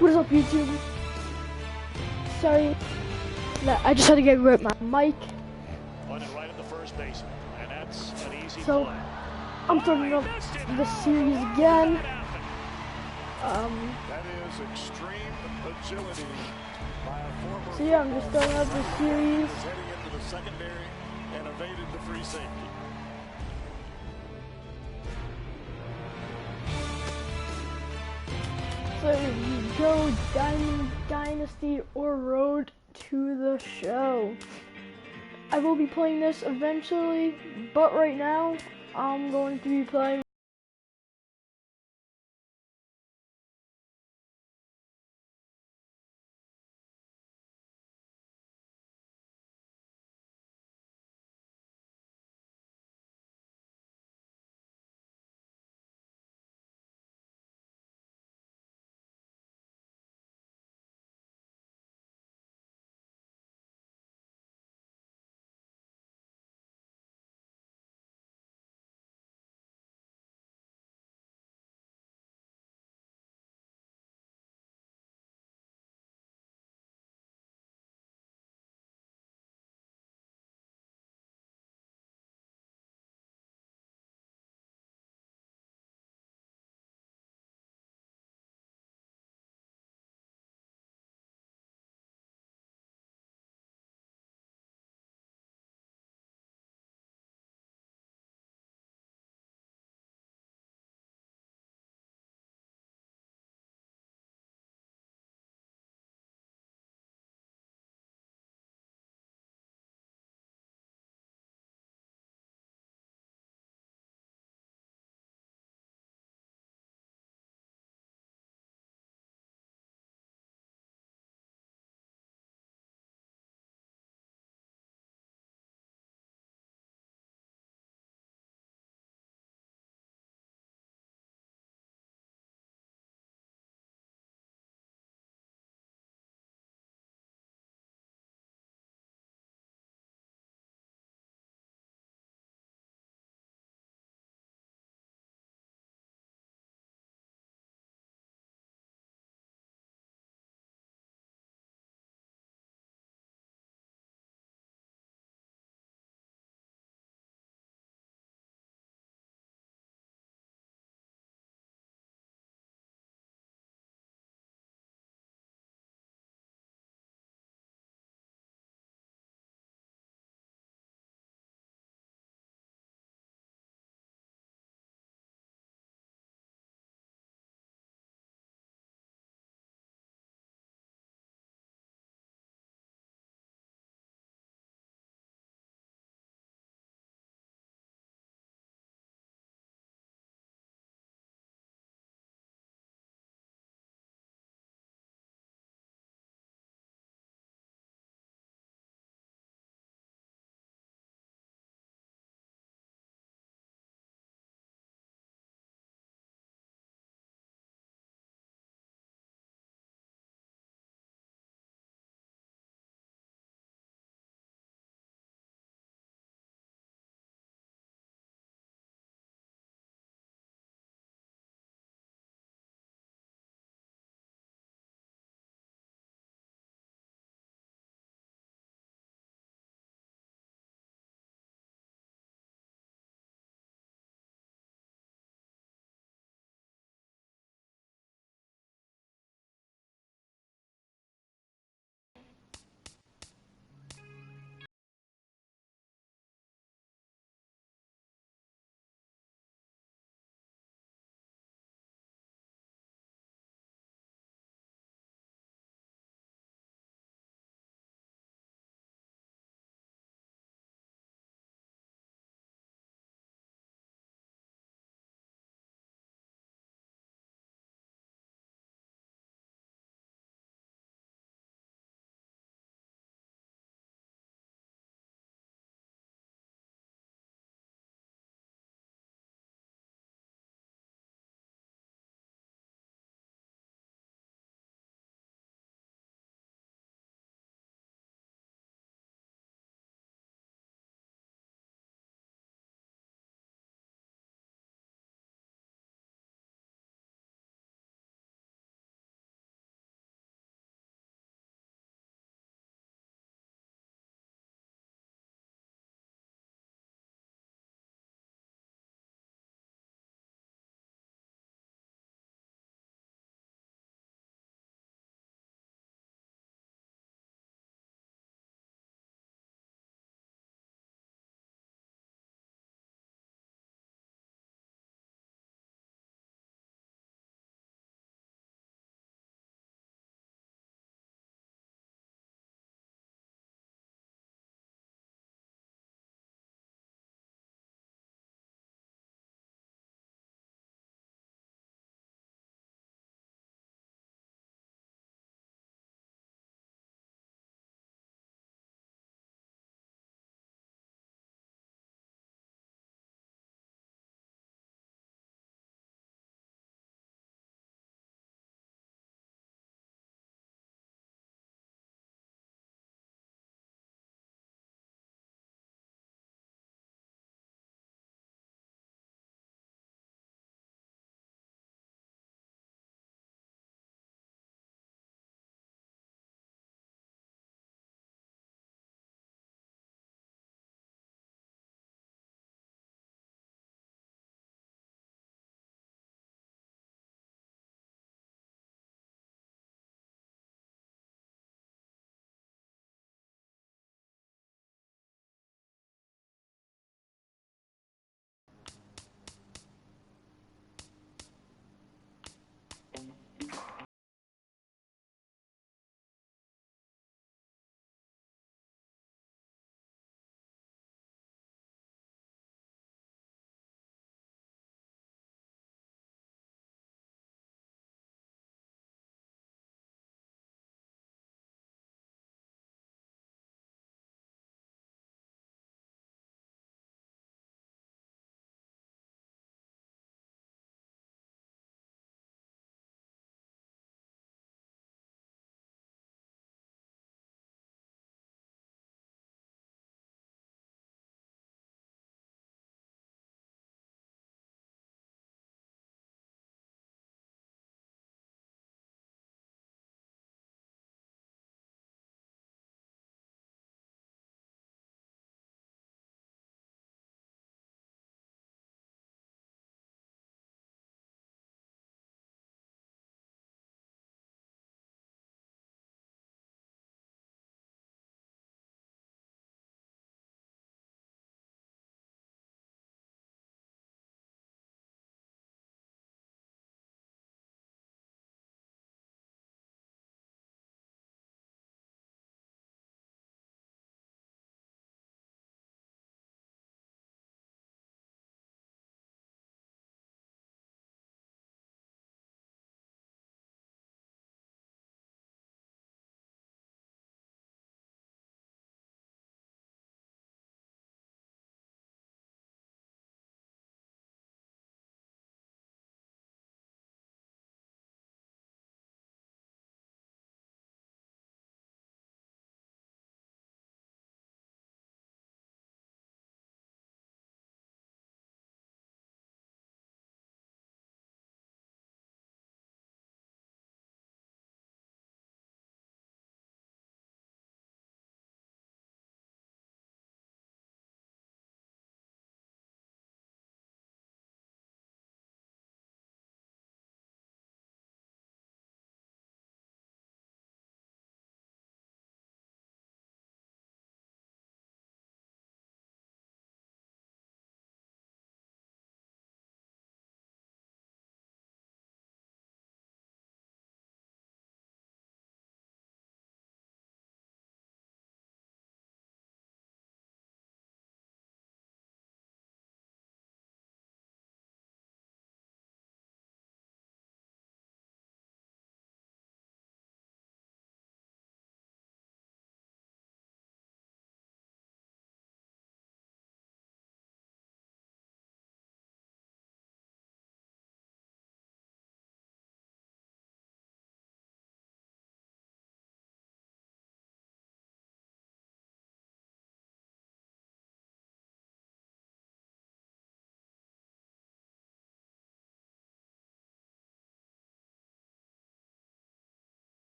What is up, YouTube? Sorry, I just had to get rid of my mic. Right at the first baseman, and that's an easy So, play. I'm starting up the series again. That is extreme agility by a former. So yeah, I'm just starting up the series. Was heading into the secondary and evaded the free safety. So here we go, Diamond Dynasty or Road to the Show. I will be playing this eventually, but right now, I'm going to be playing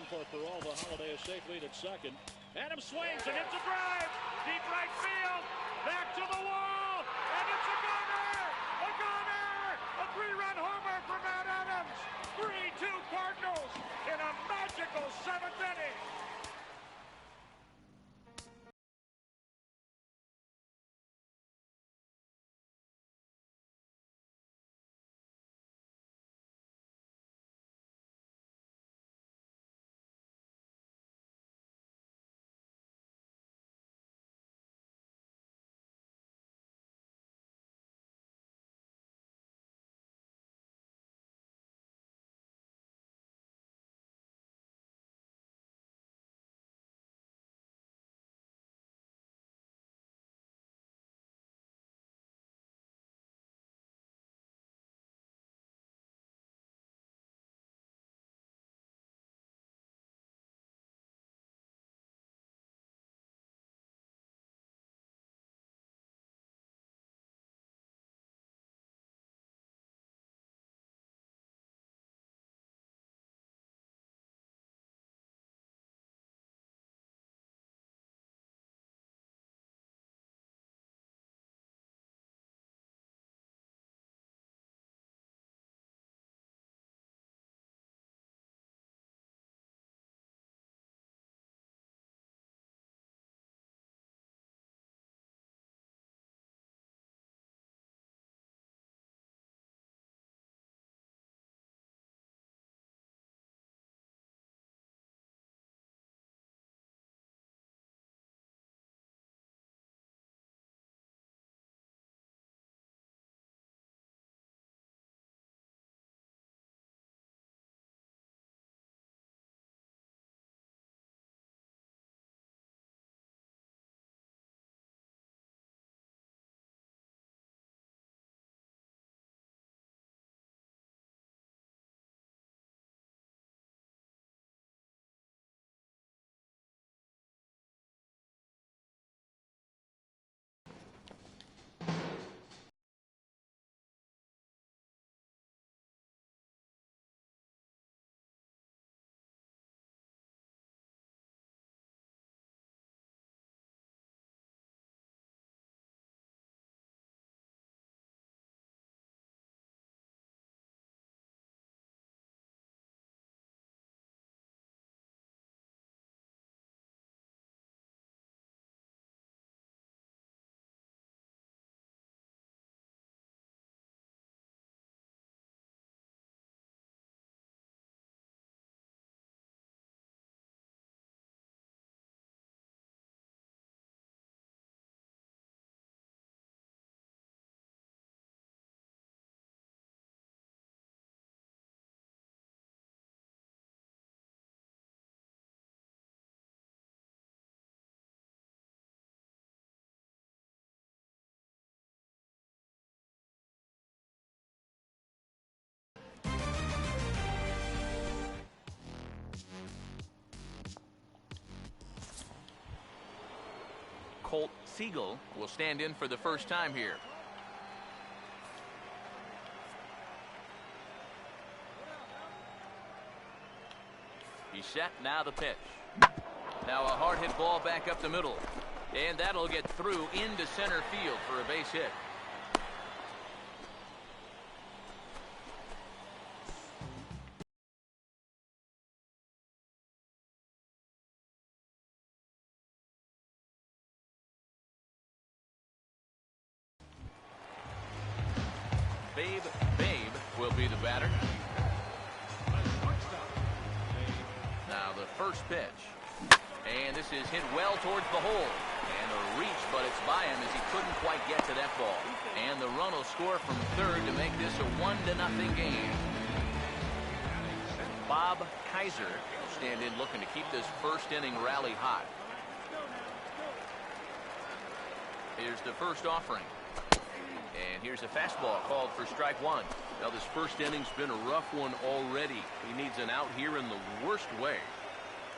for all the Holiday a safe lead at second. Adam swings and hits a drive. Deep right field. Back to the wall. And it's a gunner. A gunner. A 3-run homer for Matt Adams. 3-2 Cardinals in a magical 7th inning. Colt Siegel will stand in for the first time here. He's set, now the pitch. Now a hard hit ball back up the middle. And that'll get through into center field for a base hit. Babe will be the batter. Now the first pitch. And this is hit well towards the hole. And a reach, but it's by him as he couldn't quite get to that ball. And the run will score from third to make this a 1-0 game. Bob Kaiser will stand in looking to keep this first inning rally hot. Here's the first offering. And here's a fastball called for strike one. Now this first inning's been a rough one already. He needs an out here in the worst way.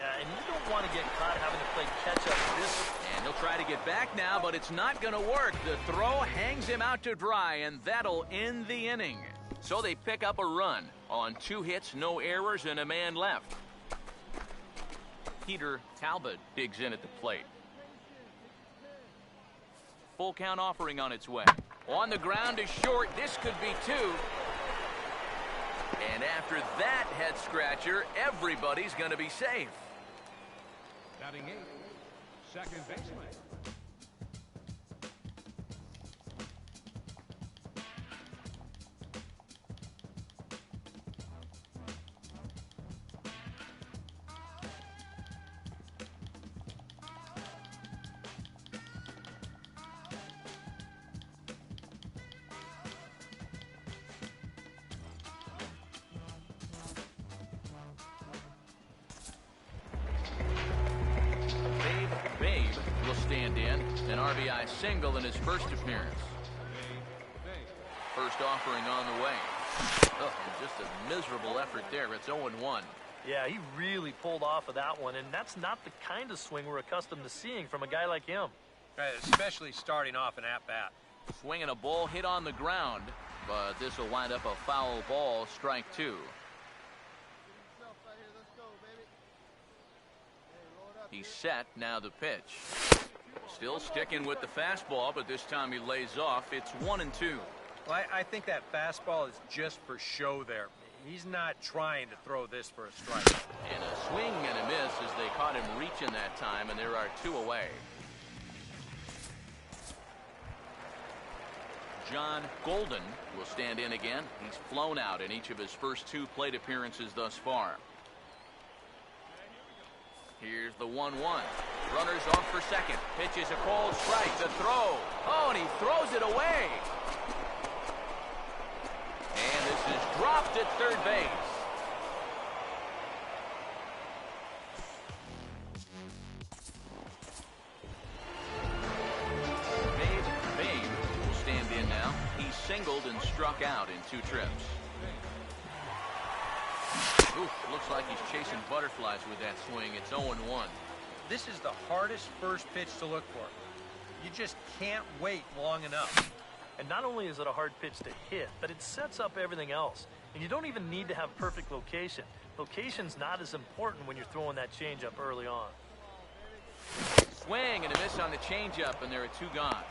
And you don't want to get caught having to play catch-up this. And he'll try to get back now, but it's not going to work. The throw hangs him out to dry, and that'll end the inning. So they pick up a run on 2 hits, no errors, and a man left. Peter Talbot digs in at the plate. Full count offering on its way. On the ground is short. This could be two. And after that head scratcher, everybody's going to be safe. Batting 8, second baseman. Stand in, an RBI single in his first appearance. First offering on the way. Oh, just a miserable effort there. It's 0-1. Yeah, he really pulled off of that one, and that's not the kind of swing we're accustomed to seeing from a guy like him. Right, especially starting off an at-bat. Swinging a ball hit on the ground, but this will wind up a foul ball, strike two. He's set, now the pitch. Still sticking with the fastball, but this time he lays off. It's 1-2. Well, I think that fastball is just for show there. He's not trying to throw this for a strike. And a swing and a miss as they caught him reaching that time, and there are two away. John Golden will stand in again. He's flown out in each of his first two plate appearances thus far. Here's the 1-1. Runners off for second. Pitch is a called strike. The throw. Oh, and he throws it away. And this is dropped at third base. Babe will stand in now. He singled and struck out in two trips. Ooh, looks like he's chasing butterflies with that swing. It's 0-1. This is the hardest first pitch to look for. You just can't wait long enough. And not only is it a hard pitch to hit, but it sets up everything else. And you don't even need to have perfect location. Location's not as important when you're throwing that changeup early on. Swing and a miss on the changeup, and there are two gone.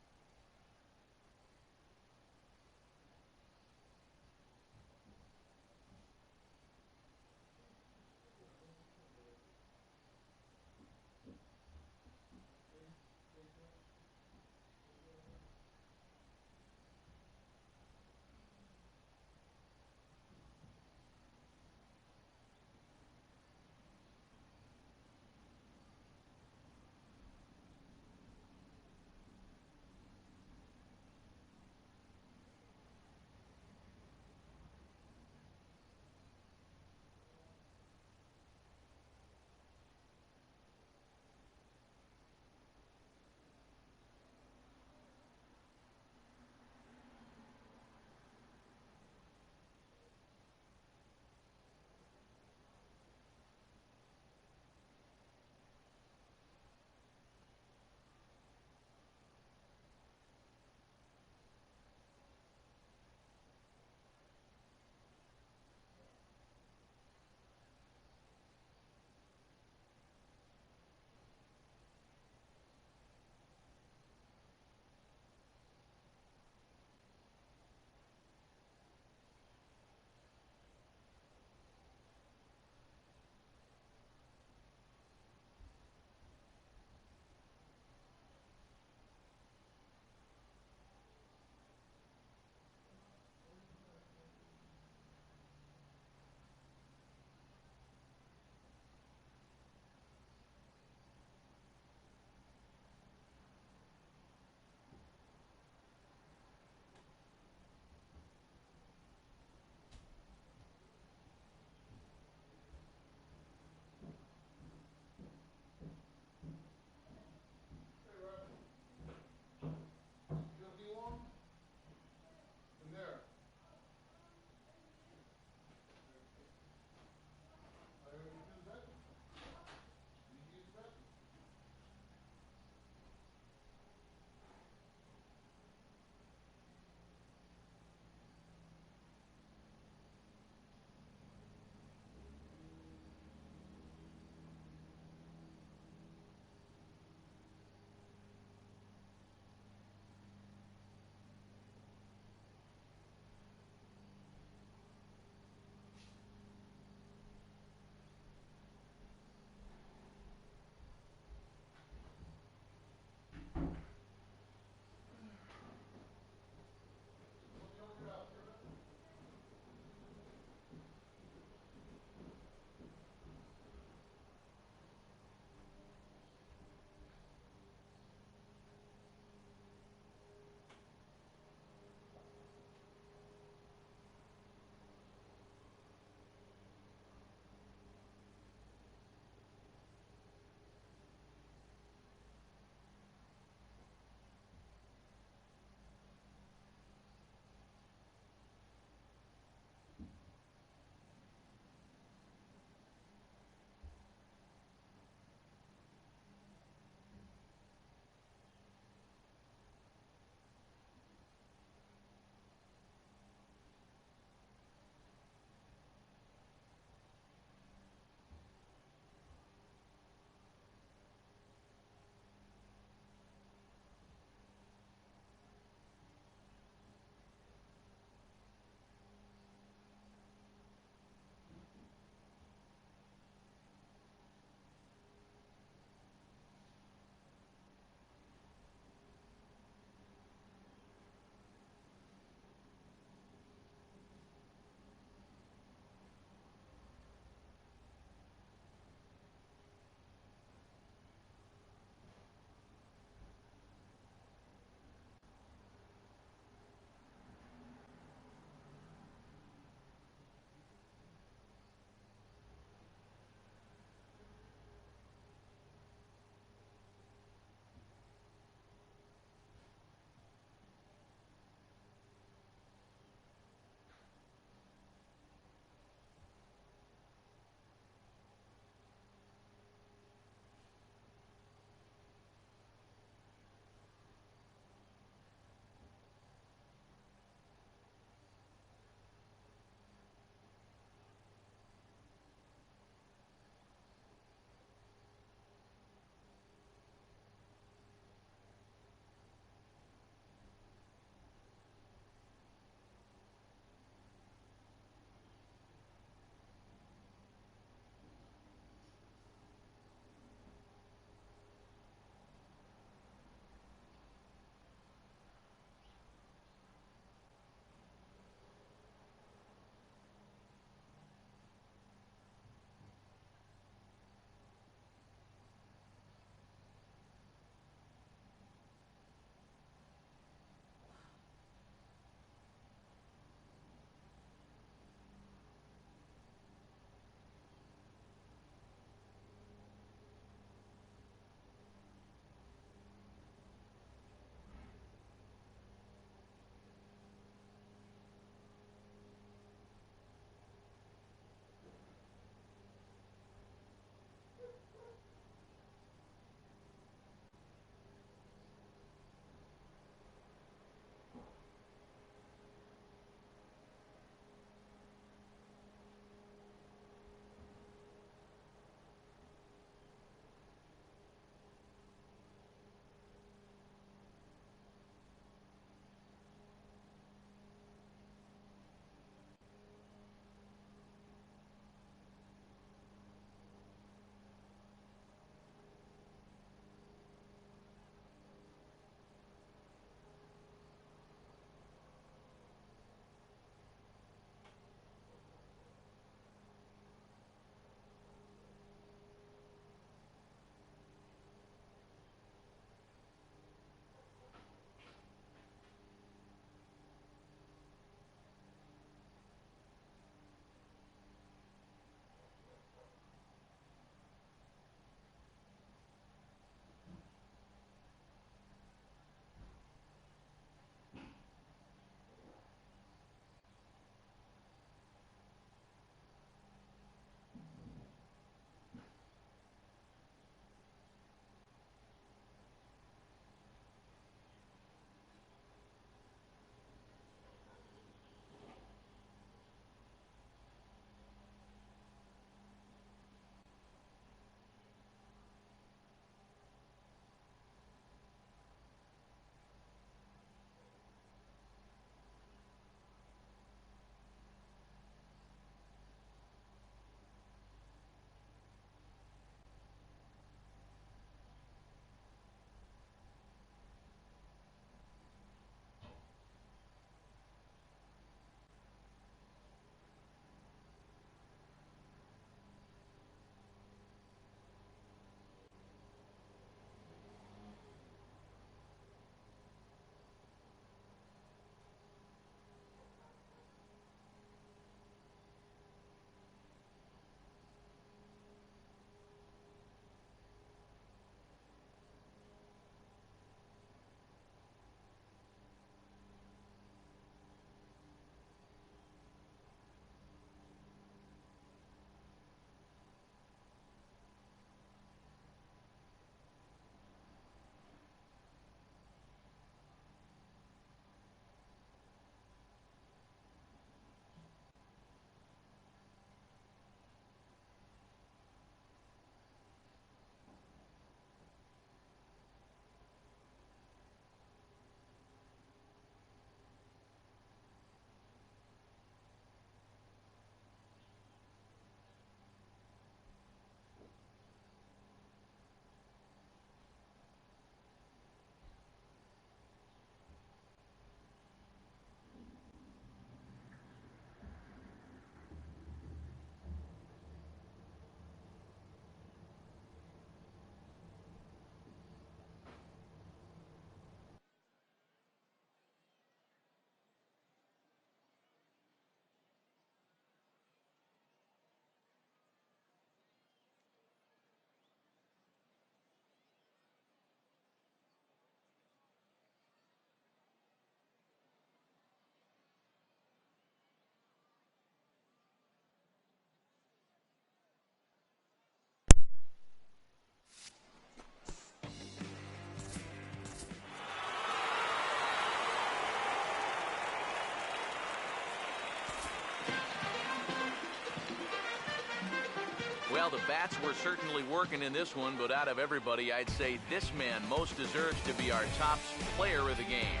Well, the bats were certainly working in this one, but out of everybody, I'd say this man most deserves to be our top player of the game.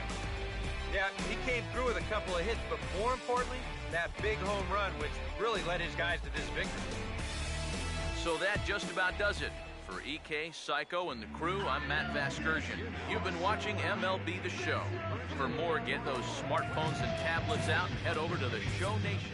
Yeah, he came through with a couple of hits, but more importantly, that big home run, which really led his guys to this victory. So that just about does it. For EK, Psycho, and the crew, I'm Matt Vasgersian. You've been watching MLB The Show. For more, get those smartphones and tablets out and head over to the Show Nation.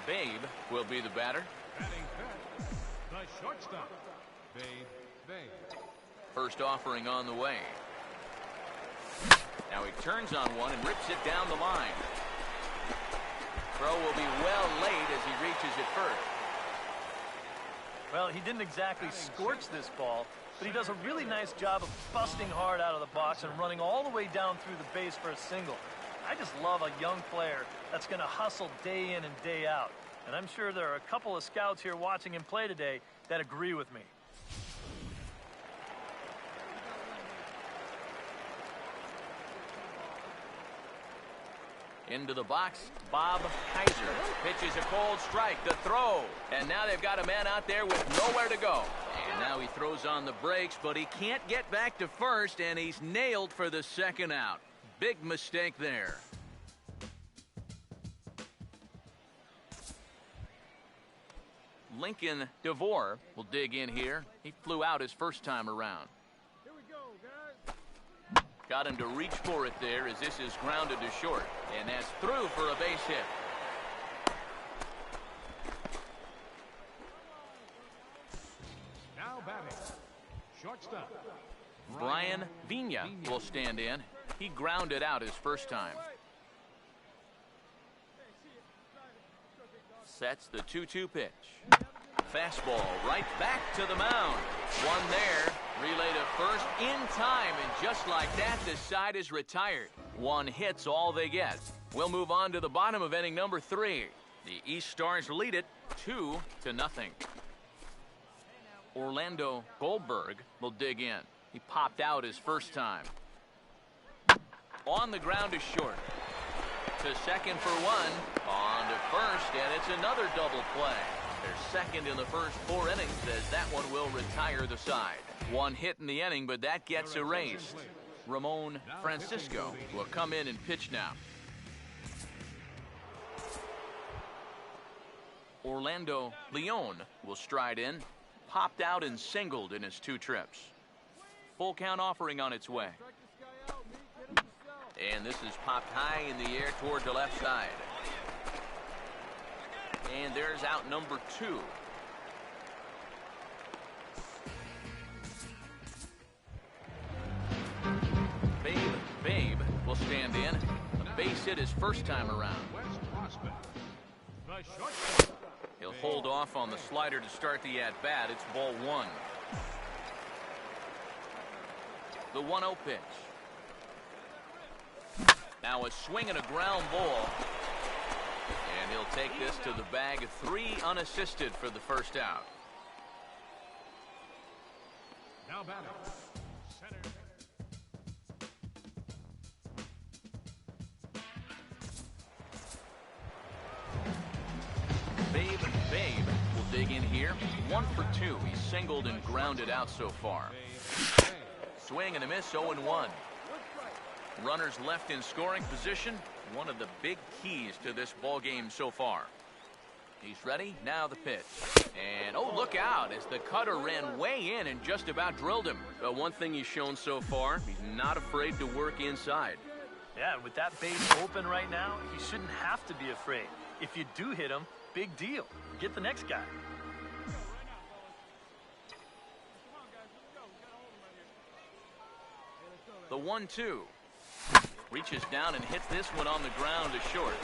Babe will be the batter. Batting fifth, the shortstop, Babe. First offering on the way. Now he turns on one and rips it down the line. Throw will be well late as he reaches it first. Well, he didn't exactly scorch this ball, but he does a really nice job of busting hard out of the box and running all the way down through the base for a single. I just love a young player that's going to hustle day in and day out. And I'm sure there are a couple of scouts here watching him play today that agree with me. Into the box, Bob Kaiser pitches a cold strike, the throw. And now they've got a man out there with nowhere to go. And now he throws on the brakes, but he can't get back to first, and he's nailed for the second out. Big mistake there. Lincoln DeVore will dig in here. He flew out his first time around. Here we go, guys. Got him to reach for it there as this is grounded to short. And that's through for a base hit. Now batting, shortstop, Brian Vina will stand in. He grounded out his first time. Sets the 2-2 pitch. Fastball right back to the mound. One there. Relay to first in time, and just like that, the side is retired. One hit's all they get. We'll move on to the bottom of inning number 3. The East Stars lead it 2-0. Orlando Goldberg will dig in. He popped out his first time. On the ground is short. To second for one. On to first, and it's another double play. They're second in the first 4 innings as that one will retire the side. One hit in the inning, but that gets erased. Ramon Francisco will come in and pitch now. Orlando Leon will stride in. Popped out and singled in his 2 trips. Full count offering on its way. And this is popped high in the air toward the left side. And there's out number 2. Babe will stand in. A base hit his first time around. He'll hold off on the slider to start the at-bat. It's ball 1. The 1-0 pitch. Now a swing and a ground ball. And he'll take this to the bag. 3 unassisted for the first out. Now batting. Center. Babe will dig in here. 1 for 2. He's singled and grounded out so far. Swing and a miss, 0-1. Runners left in scoring position. One of the big keys to this ball game so far. He's ready. Now the pitch. And, oh, look out as the cutter ran way in and just about drilled him. But one thing he's shown so far, he's not afraid to work inside. Yeah, with that base open right now, he shouldn't have to be afraid. If you do hit him, big deal. Get the next guy. The 1-2. Reaches down and hits this one on the ground to short.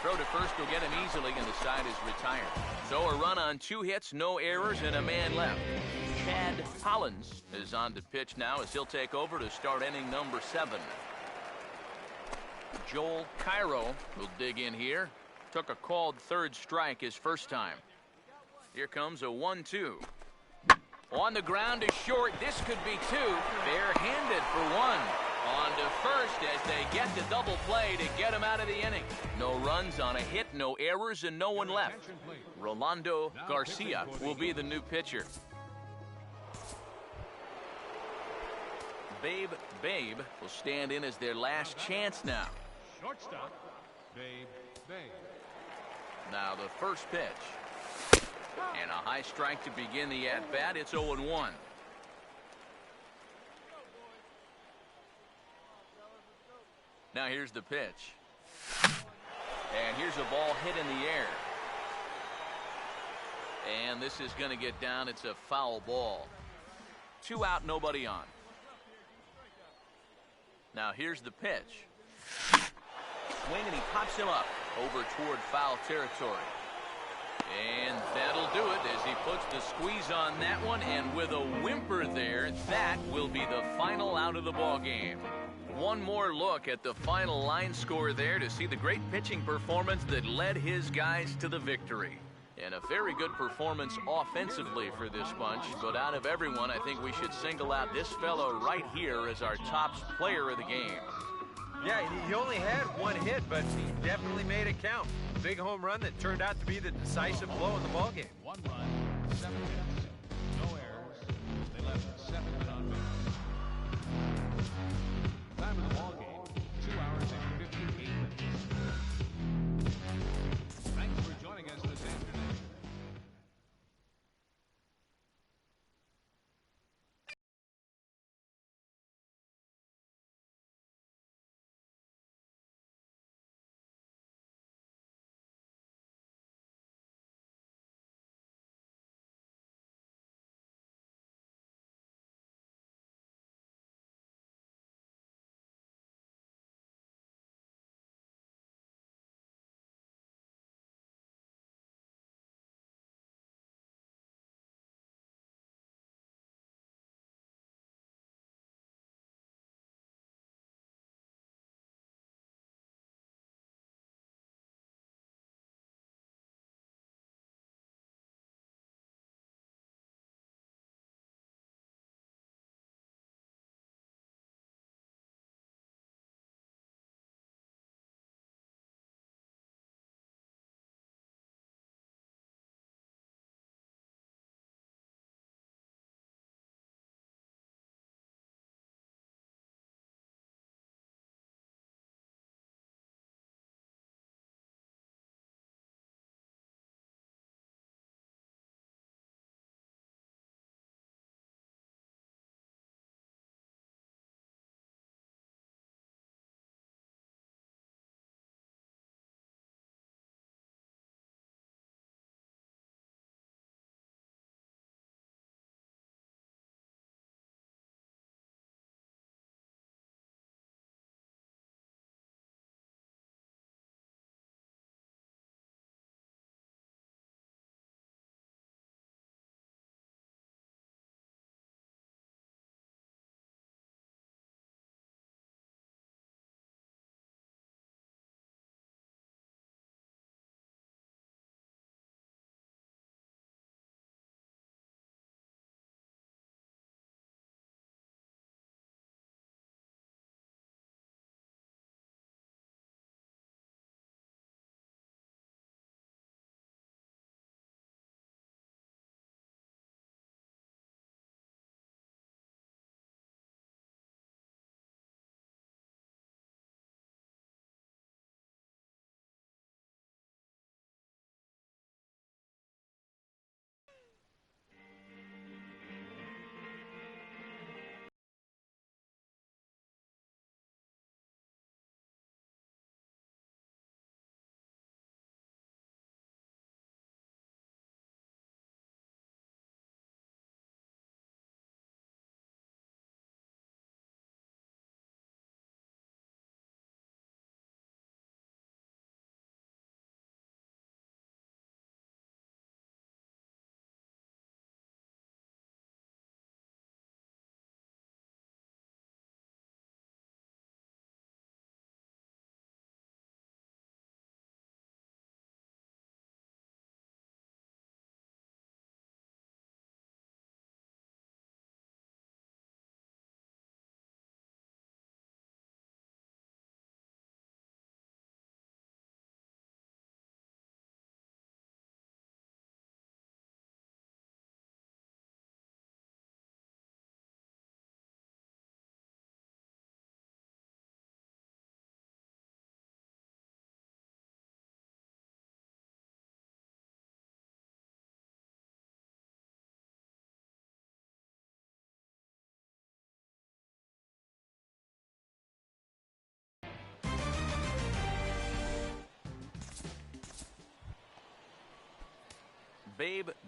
Throw to first will get him easily, and the side is retired. So a run on 2 hits, no errors, and a man left. Chad Hollins is on to pitch now as he'll take over to start inning number 7. Joel Cairo will dig in here. Took a called third strike his first time. Here comes a 1-2. On the ground to short. This could be 2. Bare-handed for 1. On to first as they get the double play to get him out of the inning. No runs on a hit, no errors, and no one left. Rolando Garcia will be the new pitcher. Babe will stand in as their last chance now. Shortstop. Babe. Now the first pitch. And a high strike to begin the at-bat. It's 0-1. Now here's the pitch. And here's a ball hit in the air. And this is going to get down. It's a foul ball. 2 out, nobody on. Now here's the pitch. Swing and he pops him up over toward foul territory. And that'll do it as he puts the squeeze on that one, and with a whimper there, that will be the final out of the ball game. One more look at the final line score there to see the great pitching performance that led his guys to the victory. And a very good performance offensively for this bunch, but out of everyone, I think we should single out this fellow right here as our top player of the game. Yeah, he only had 1 hit, but he definitely made it count. Big home run that turned out to be the decisive blow in the ballgame. 1 run, 7 hits, no errors. They left 7 men on base. Time of the ballgame, 2 hours and 58 minutes. Thanks for joining us this afternoon.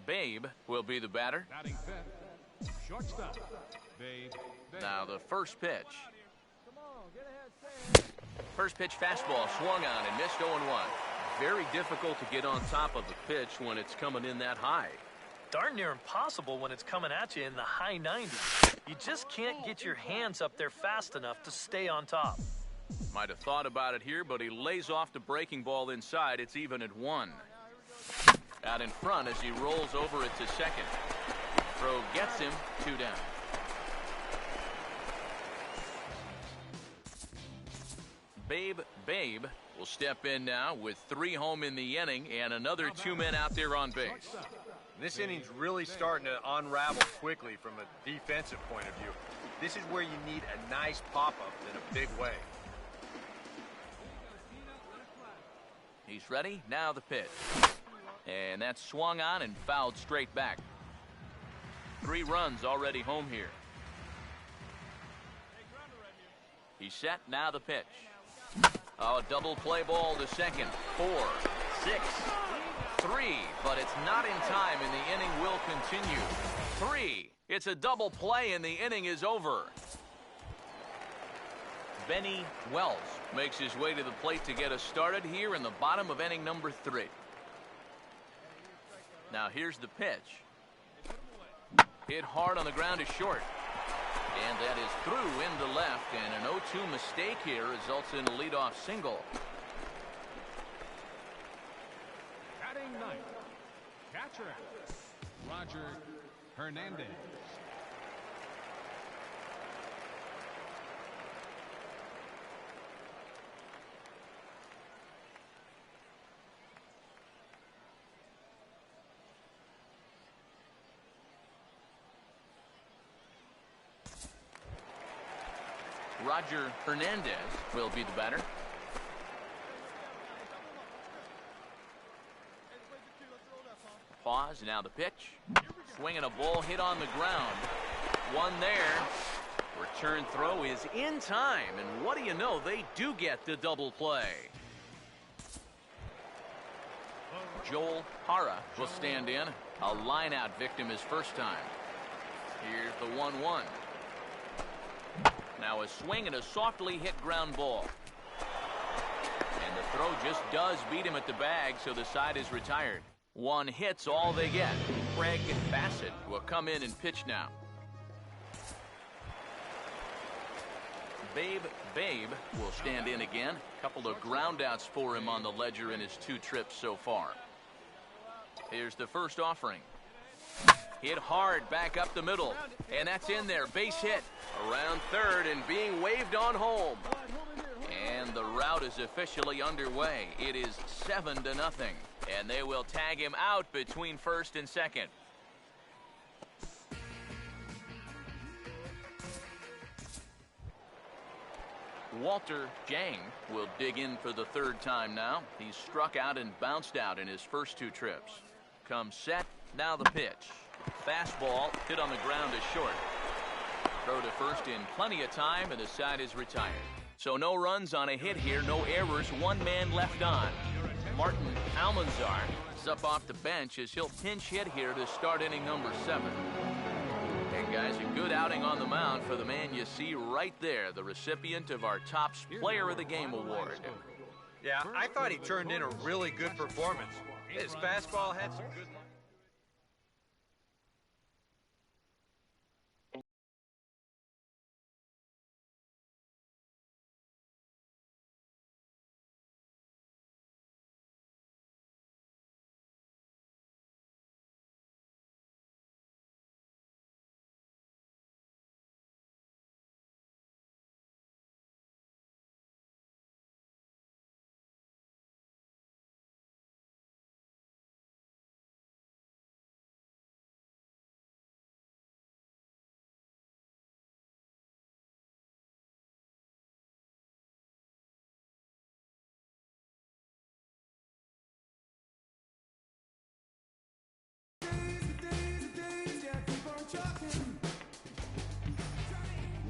Babe will be the batter. Batting fifth, shortstop, Babe. Now the first pitch. First pitch fastball swung on and missed 0-1. Very difficult to get on top of a pitch when it's coming in that high. Darn near impossible when it's coming at you in the high 90s. You just can't get your hands up there fast enough to stay on top. Might have thought about it here, but he lays off the breaking ball inside. It's even at 1. Out in front as he rolls over it to second. Throw gets him, 2 down. Babe will step in now with 3 home in the inning and another 2 men out there on base. This inning's really starting to unravel quickly from a defensive point of view. This is where you need a nice pop-up in a big way. He's ready. Now the pitch. And that's swung on and fouled straight back. 3 runs already home here. He's set. Now the pitch. Oh, double play ball to second. 4, 6, 3. But it's not in time, and the inning will continue. 3. It's a double play, and the inning is over. Benny Wells makes his way to the plate to get us started here in the bottom of inning number 3. Now here's the pitch. Hit hard on the ground is short. And that is through into left, and an 0-2 mistake here results in a leadoff single. Batting ninth, catcher, Roger Hernandez. Roger Hernandez will be the batter. Pause, now the pitch. Swinging a ball hit on the ground. One there. Return throw is in time, and what do you know, they do get the double play. Joel Hara will stand in. A line-out victim his first time. Here's the 1-1. Now a swing and a softly hit ground ball. And the throw just does beat him at the bag, so the side is retired. 1 hit's all they get. Craig Bassett will come in and pitch now. Babe will stand in again. Couple of groundouts for him on the ledger in his 2 trips so far. Here's the first offering. Hit hard back up the middle, and that's in there. Base hit around third and being waved on home. And the route is officially underway. It is 7-0, and they will tag him out between first and second. Walter Jang will dig in for the 3rd time now. He's struck out and bounced out in his first 2 trips. Comes set, now the pitch. Fastball hit on the ground is short. Throw to first in plenty of time, and the side is retired. So no runs on a hit here, no errors, 1 man left on. Martin Almanzar is up off the bench as he'll pinch hit here to start inning number 7. And guys, a good outing on the mound for the man you see right there, the recipient of our Topps Player of the Game award. Yeah, I thought he turned in a really good performance. His fastball had some good...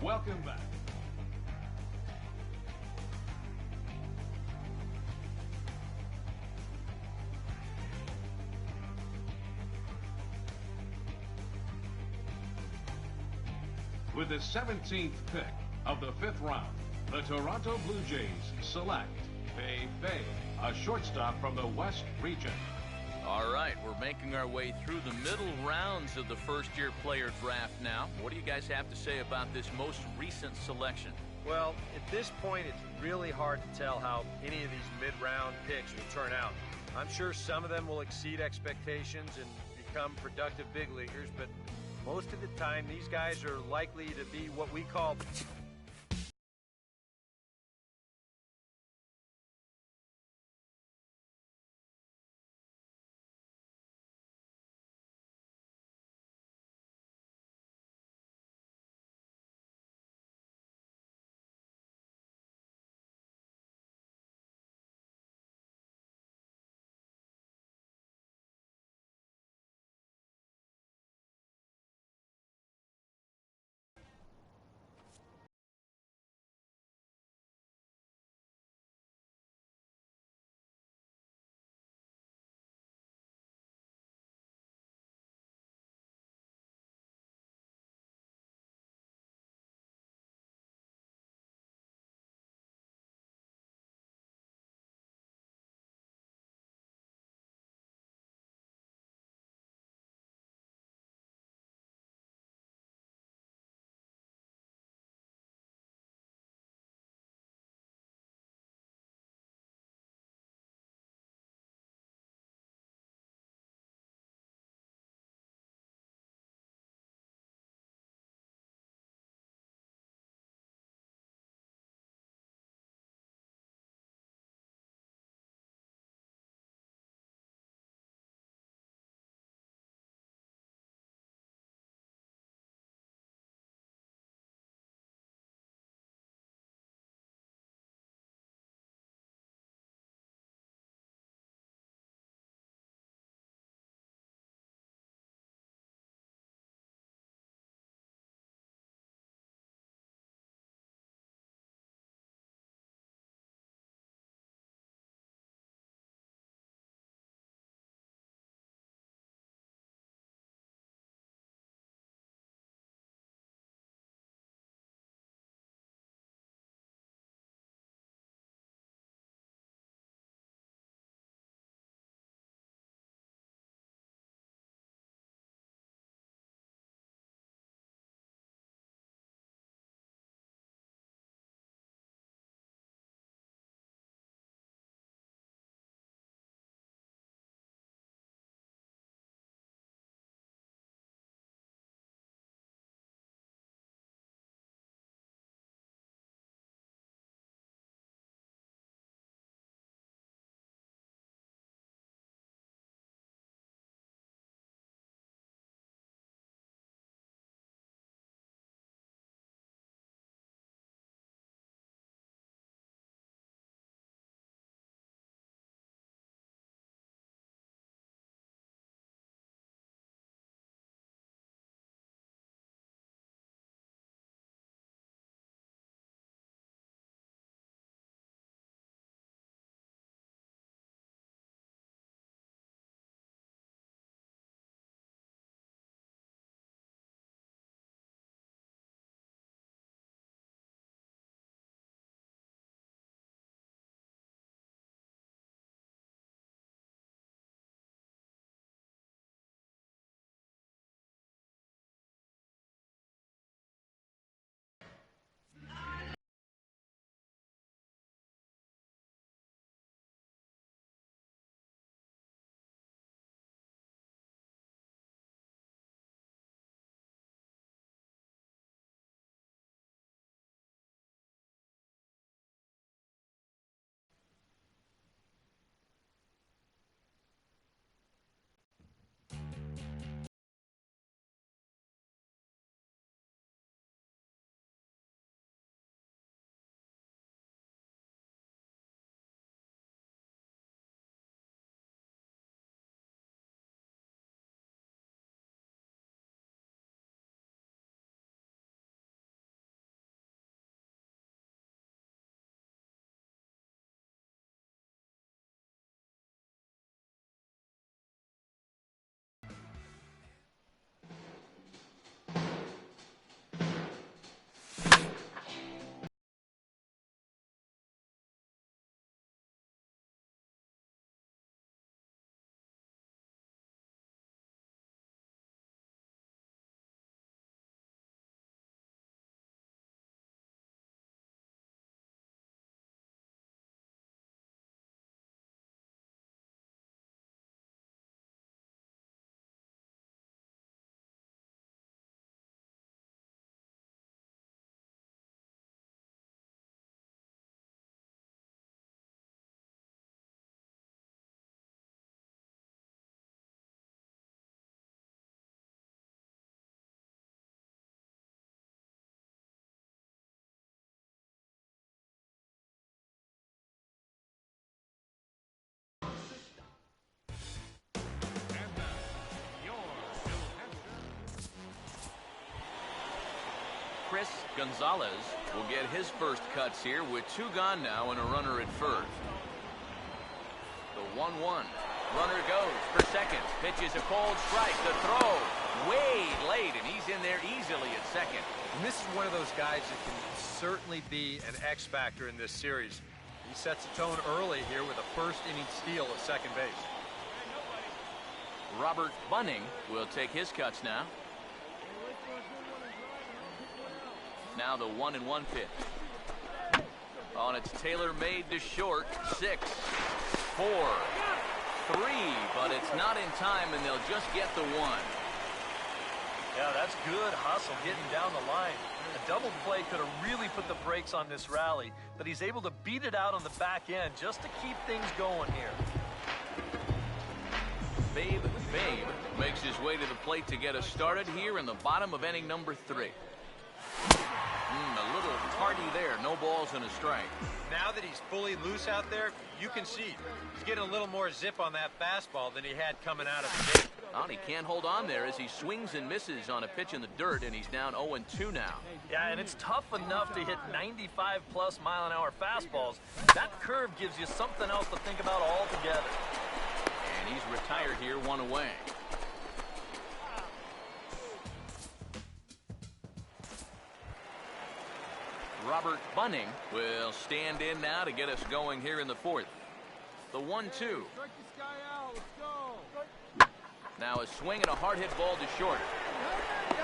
Welcome back. With the 17th pick of the 5th round, the Toronto Blue Jays select Fei, a shortstop from the West region. All right, we're making our way through the middle rounds of the first-year player draft now. What do you guys have to say about this most recent selection? Well, at this point, it's really hard to tell how any of these mid-round picks will turn out. I'm sure some of them will exceed expectations and become productive big leaguers, but most of the time, these guys are likely to be what we call Chris Gonzalez will get his first cuts here with 2 gone now and a runner at first. The 1-1. Runner goes for second. Pitches a cold strike. The throw way late, and he's in there easily at second. And this is one of those guys that can certainly be an X factor in this series. He sets the tone early here with a first-inning steal at second base. Robert Bunning will take his cuts now. Now the 1-1 pitch. Oh, and it's tailor-made to short. 6, 4, 3, but it's not in time, and they'll just get the 1. Yeah, that's good hustle getting down the line. A double play could have really put the brakes on this rally, but he's able to beat it out on the back end just to keep things going here. Babe makes his way to the plate to get us started here in the bottom of inning number 3. A little tardy there. No balls and a strike. Now that he's fully loose out there, you can see he's getting a little more zip on that fastball than he had coming out of the gate. Oh, he can't hold on there as he swings and misses on a pitch in the dirt, and he's down 0-2 now. Yeah, and it's tough enough to hit 95+ mile-an-hour fastballs. That curve gives you something else to think about altogether. And he's retired here, 1 away. Robert Bunning will stand in now to get us going here in the 4th. The 1-2. Now a swing and a hard hit ball to short.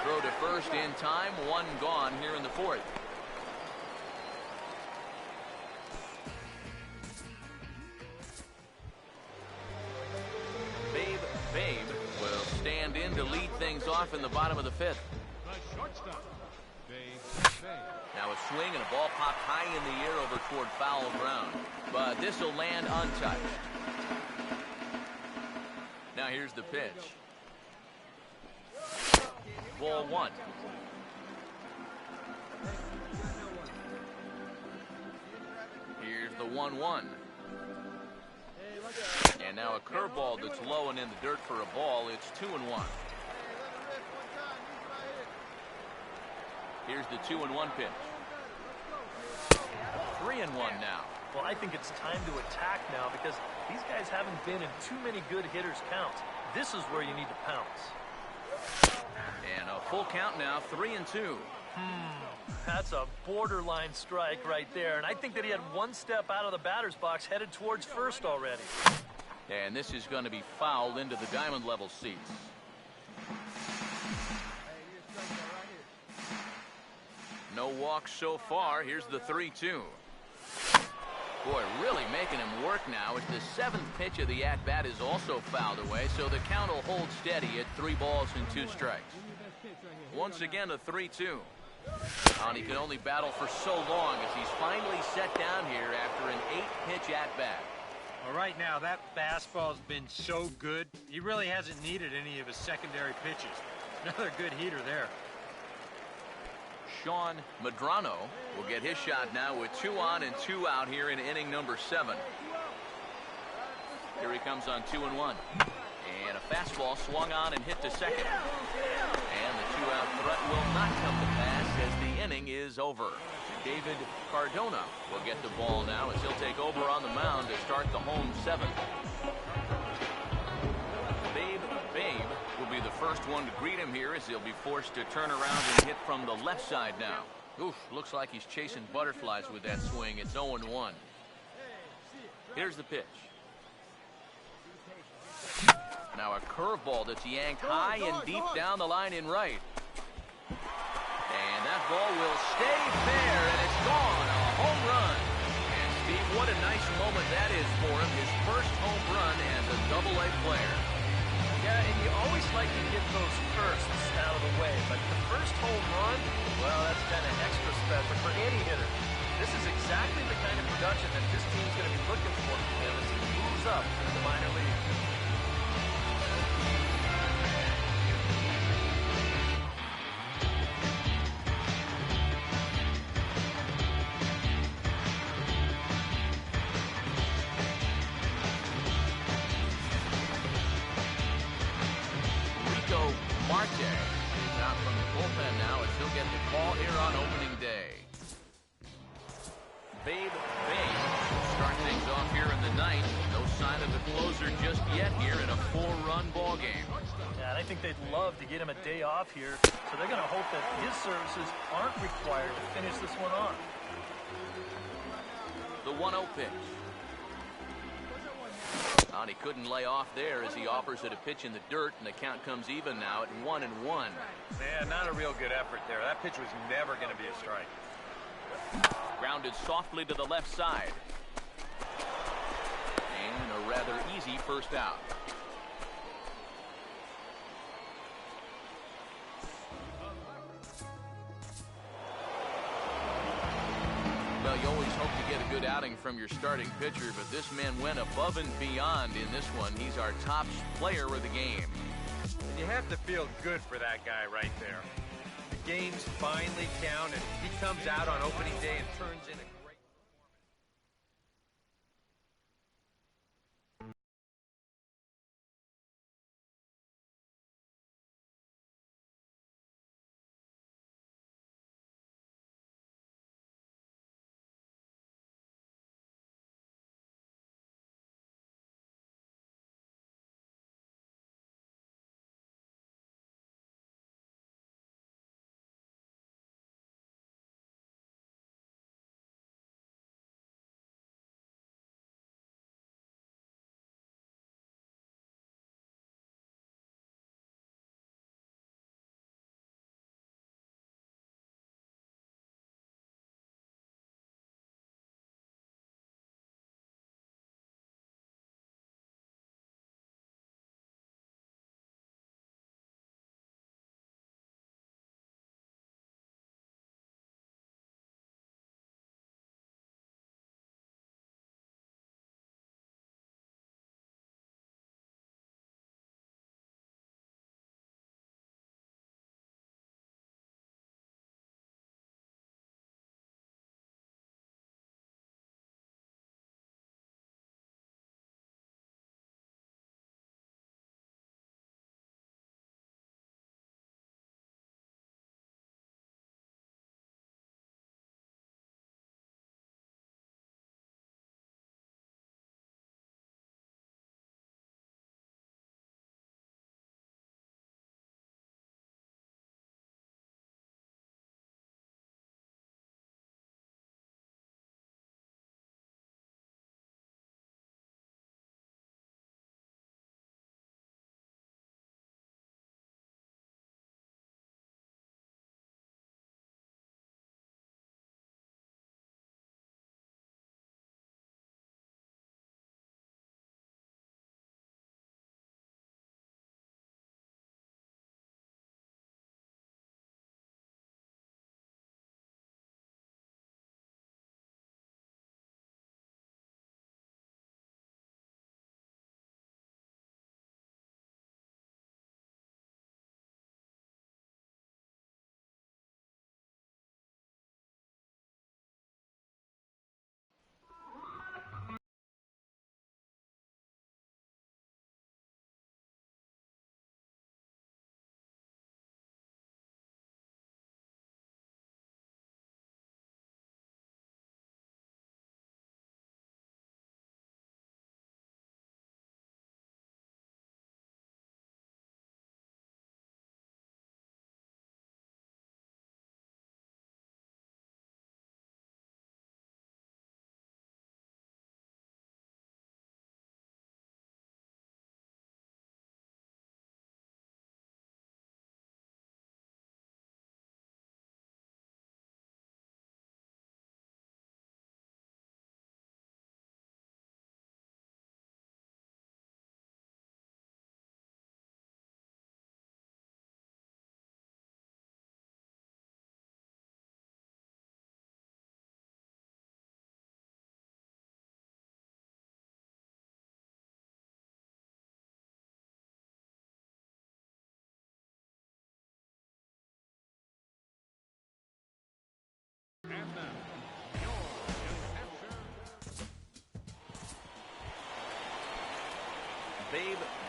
Throw to first in time. 1 gone here in the 4th. Babe will stand in to lead things off in the bottom of the 5th. The shortstop, Babe. Now a swing and a ball popped high in the air over toward foul ground. But this will land untouched. Now here's the pitch. Ball 1. Here's the 1-1. And now a curveball that's low and in the dirt for a ball. It's 2-1. Here's the 2-1 pitch. 3-1 now. Well, I think it's time to attack now because these guys haven't been in too many good hitters' counts. This is where you need to pounce. And a full count now, 3-2. That's a borderline strike right there, and I think that he had 1 step out of the batter's box headed towards first already. And this is going to be fouled into the diamond level seats. No walks so far. Here's the 3-2. Boy, really making him work now as the 7th pitch of the at-bat is also fouled away, so the count will hold steady at 3 balls and 2 strikes. Once again, a 3-2. And he can only battle for so long as he's finally set down here after an 8-pitch at-bat. Well, right now, that fastball's been so good, he really hasn't needed any of his secondary pitches. Another good heater there. Sean Medrano will get his shot now with 2 on and 2 out here in inning number 7. Here he comes on 2-1. And a fastball swung on and hit to second. And the 2-out threat will not come to pass as the inning is over. David Cardona will get the ball now as he'll take over on the mound to start the home 7th. Babe will be the first one to greet him here as he'll be forced to turn around and hit from the left side now. Oof, looks like he's chasing butterflies with that swing. It's 0-1. Here's the pitch. Now a curveball that's yanked high and deep down the line in right. And that ball will stay fair, and it's gone. A home run. And Steve, what a nice moment that is for him. His first home run as a Double-A player. Yeah, and you always like to get those firsts out of the way, but the first home run, well, that's kind of extra special for any hitter. This is exactly the kind of production that this team's going to be looking for from him as he moves up into the minor leagues. Marte is out from the bullpen now as he'll get the call here on opening day. Babe start things off here in the ninth. No sign of the closer just yet here in a 4-run ball game. Yeah, and I think they'd love to get him a day off here, so they're going to hope that his services aren't required to finish this one off. The 1-0 pitch. And he couldn't lay off there as he offers it a pitch in the dirt, and the count comes even now at 1-1. Yeah, not a real good effort there. That pitch was never going to be a strike. Grounded softly to the left side. And a rather easy first out. Well, you always hope to get a good outing from your starting pitcher, but this man went above and beyond in this one. He's our top player of the game. And you have to feel good for that guy right there. The games finally count, and he comes out on opening day and turns in a great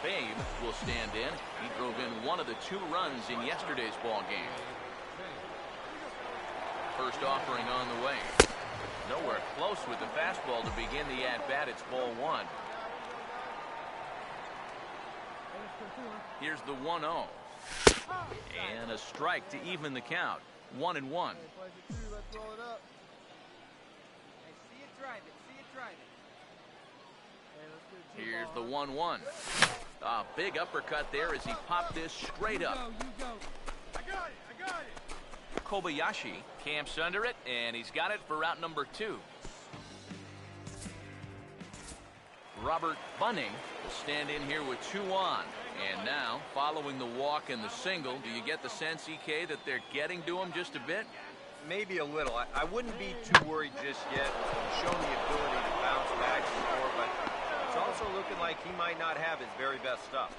Babe will stand in. He drove in one of the 2 runs in yesterday's ball game. first offering on the way. Nowhere close with the fastball to begin the at-bat. It's ball one. Here's the 1-0. And a strike to even the count. 1-1. Here's the 1-1. A big uppercut there as he popped this straight up. I got it. Kobayashi camps under it, and he's got it for out number 2. Robert Bunning will stand in here with 2 on. And now, following the walk and the single, do you get the sense, EK, that they're getting to him just a bit? Maybe a little. I wouldn't be too worried just yet. He's shown the ability to bounce back and score, but it's also looking like he might not have his very best stuff.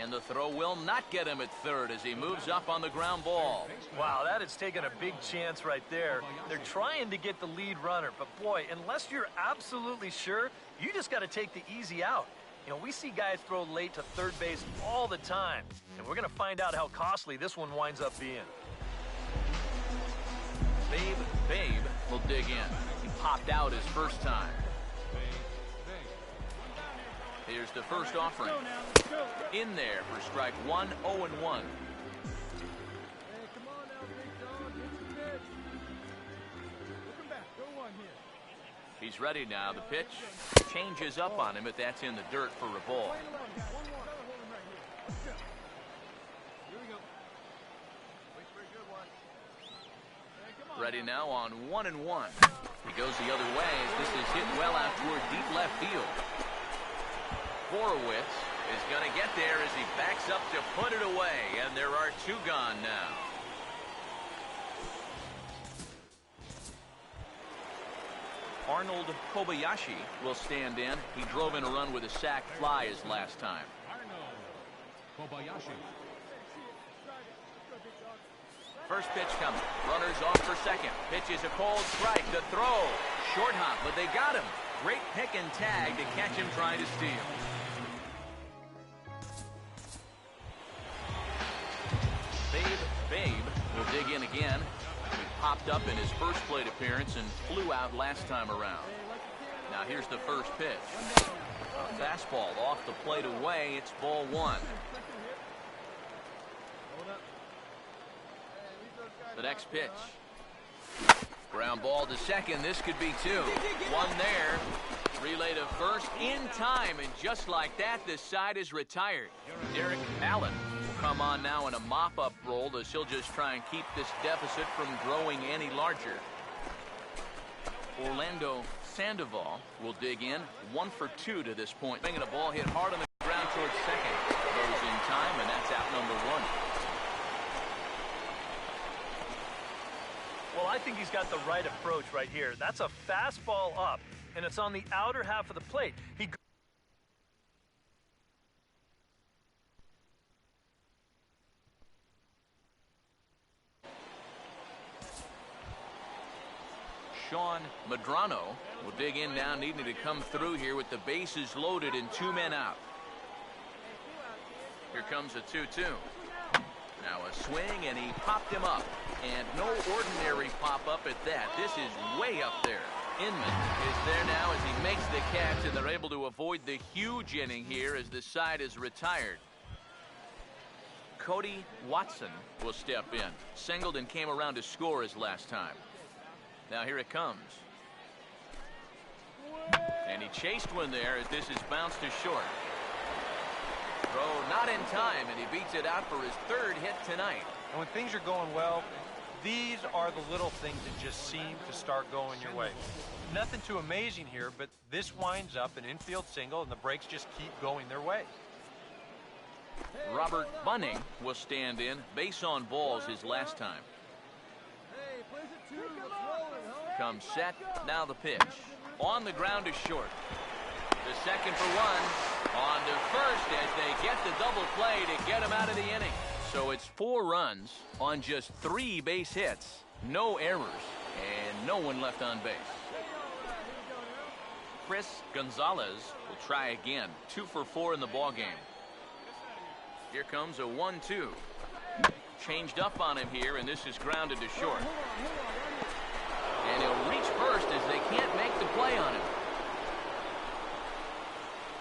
And the throw will not get him at third as he moves up on the ground ball. Wow, that has taken a big chance right there. They're trying to get the lead runner, but boy, unless you're absolutely sure, you just got to take the easy out. You know, we see guys throw late to third base all the time, and we're going to find out how costly this one winds up being. Babe will dig in. He popped out his first time. Here's the first offering. In there for strike 1, 0-1. He's ready now. The pitch changes up on him, but that's in the dirt for a ball. Ready now on 1-1. He goes the other way as this is hit well out toward deep left field. Borowitz is going to get there as he backs up to put it away, and there are 2 gone now. Arnold Kobayashi will stand in. He drove in a run with a sac fly his last time. Kobayashi. First pitch coming. Runners off for second. Pitch is a cold strike. The throw. Short hop, but they got him. Great pick and tag to catch him trying to steal. Babe will dig in again. He popped up in his first plate appearance and flew out last time around. Now here's the first pitch. A fastball off the plate away. It's ball 1. The next pitch. Ground ball to second. This could be 2. 1 there. Relay to first in time, and just like that, the side is retired. Derek Allen will come on now in a mop-up role as he'll just try and keep this deficit from growing any larger. Orlando Sandoval will dig in. 1 for 2 to this point. Making a ball hit hard on the ground towards second. Goes in time, and that's out number 1. Well, I think he's got the right approach right here. That's a fastball up, and it's on the outer half of the plate. Sean Medrano will dig in now, needing to come through here with the bases loaded and 2 men out. Here comes a 2-2. Now a swing, and he popped him up. And no ordinary pop-up at that. This is way up there. Inman is there now as he makes the catch, and they're able to avoid the huge inning here as the side is retired. Cody Watson will step in. Singled and came around to score his last time. Now here it comes. And he chased one there as this is bounced to short. Throw not in time, and he beats it out for his 3rd hit tonight. And when things are going well, these are the little things that just seem to start going your way. Nothing too amazing here, but this winds up an infield single, and the breaks just keep going their way. Robert Bunning will stand in. Base on balls his last time. Comes set. Now the pitch. On the ground is short. The second for 1. On to first as they get the double play to get him out of the inning. So it's 4 runs on just 3 base hits. No errors. And no one left on base. Chris Gonzalez will try again. 2 for 4 in the ballgame. Here comes a 1-2. Changed up on him here, and this is grounded to short. they'll reach first as they can't make the play on him.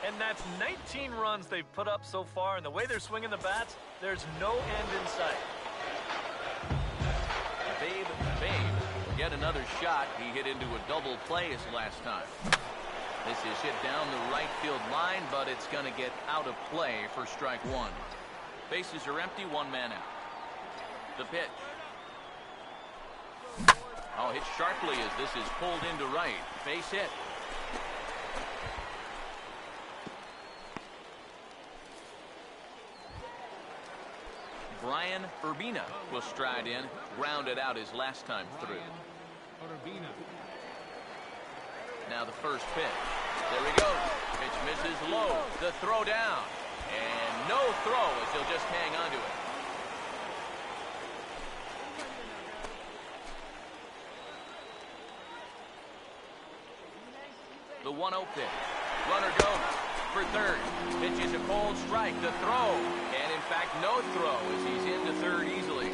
And that's 19 runs they've put up so far, and the way they're swinging the bats, there's no end in sight. Babe will get another shot. He hit into a double play his last time. This is hit down the right field line, but it's going to get out of play for strike one. Bases are empty, one man out. The pitch. Oh, hit sharply as this is pulled into right. Base hit. Brian Urbina will stride in, grounded out his last time through. Now the first pitch. There he goes. Pitch misses low. The throw down. And no throw as he'll just hang on to it. The 1-0 pitch. Runner goes for third. Pitch is a cold strike. The throw. And in fact, no throw as he's into third easily.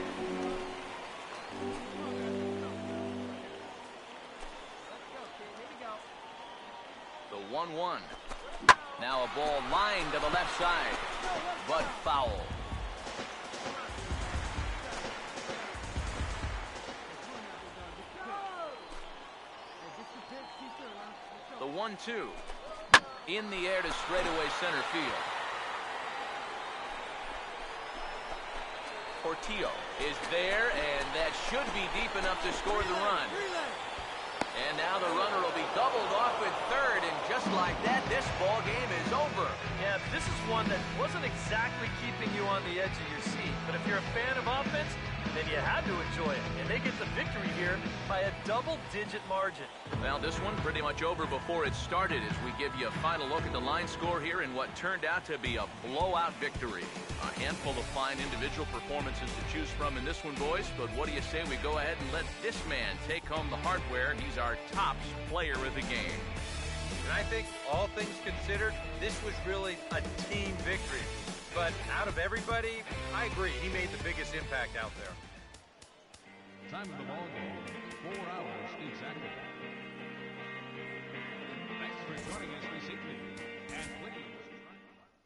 The 1-1. Now a ball lined to the left side, but foul. The 1-2. In the air to straightaway center field. Portillo is there, and that should be deep enough to score the run. And now the runner will be doubled off with third, and just like that, this ball game is over. Yeah, this is one that wasn't exactly keeping you on the edge of your seat, but if you're a fan of offense, then you had to enjoy it, and they get the victory here by a double-digit margin. Well, this one pretty much over before it started as we give you a final look at the line score here in what turned out to be a blowout victory. A handful of fine individual performances to choose from in this one, boys, but what do you say we go ahead and let this man take home the hardware? He's our top player of the game. And I think, all things considered, this was really a team victory. But out of everybody, I agree, he made the biggest impact out there. Time of the ball game, 4 hours exactly. Thanks for joining us this evening and clicking the subscribe button.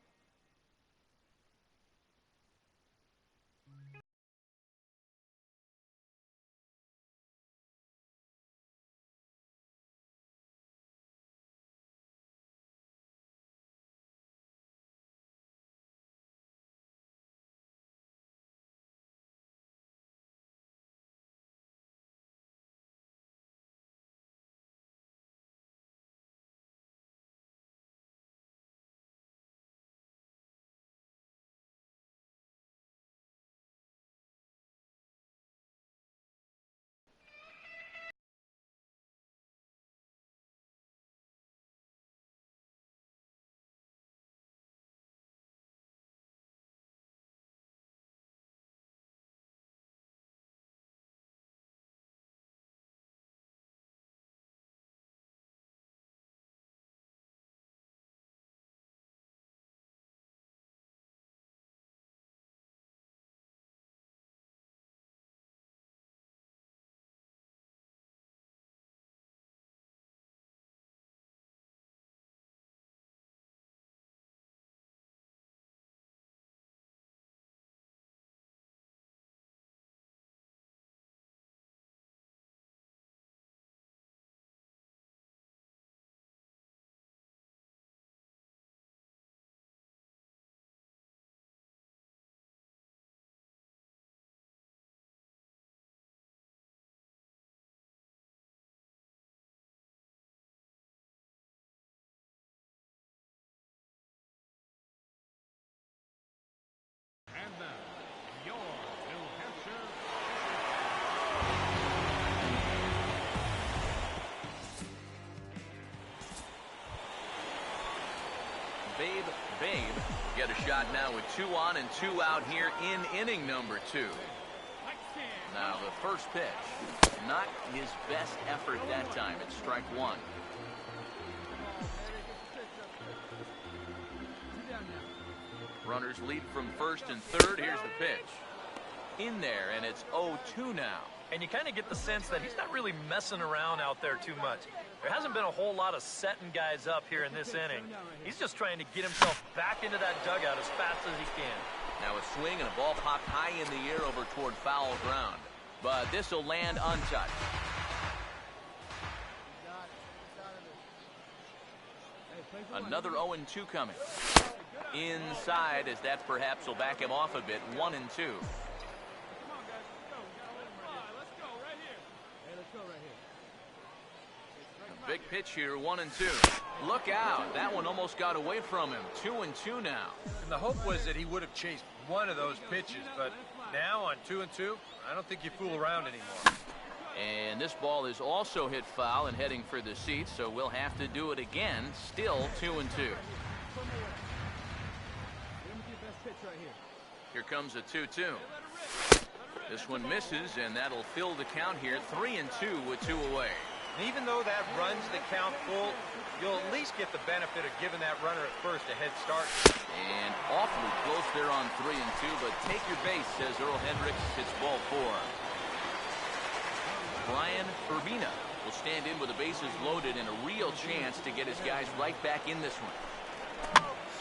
And now, your New Hampshire. Babe get a shot now with 2 on and 2 out here in inning number 2. Now the first pitch, not his best effort that time. It's strike 1. Runners lead from first and third. Here's the pitch. in there, and it's 0-2 now. And you kind of get the sense that he's not really messing around out there too much. There hasn't been a whole lot of setting guys up here in this inning. He's just trying to get himself back into that dugout as fast as he can. Now a swing and a ball popped high in the air over toward foul ground. But this will land untouched. Another 0-2 coming. Inside, as that perhaps will back him off a bit. 1-2. Big pitch here, 1-2. Look out, that one almost got away from him. 2-2 now. And the hope was that he would have chased one of those pitches, but now on 2-2, I don't think you fool around anymore. And this ball is also hit foul and heading for the seats, so we'll have to do it again. Still 2-2. Here comes a 2-2. This one misses, and that'll fill the count here. 3-2 with 2 away. And even though that runs the count full, you'll at least get the benefit of giving that runner at first a head start. And awfully close there on 3-2, but take your base, says Earl Hendricks. It's ball 4. Brian Urbina will stand in with the bases loaded and a real chance to get his guys right back in this one.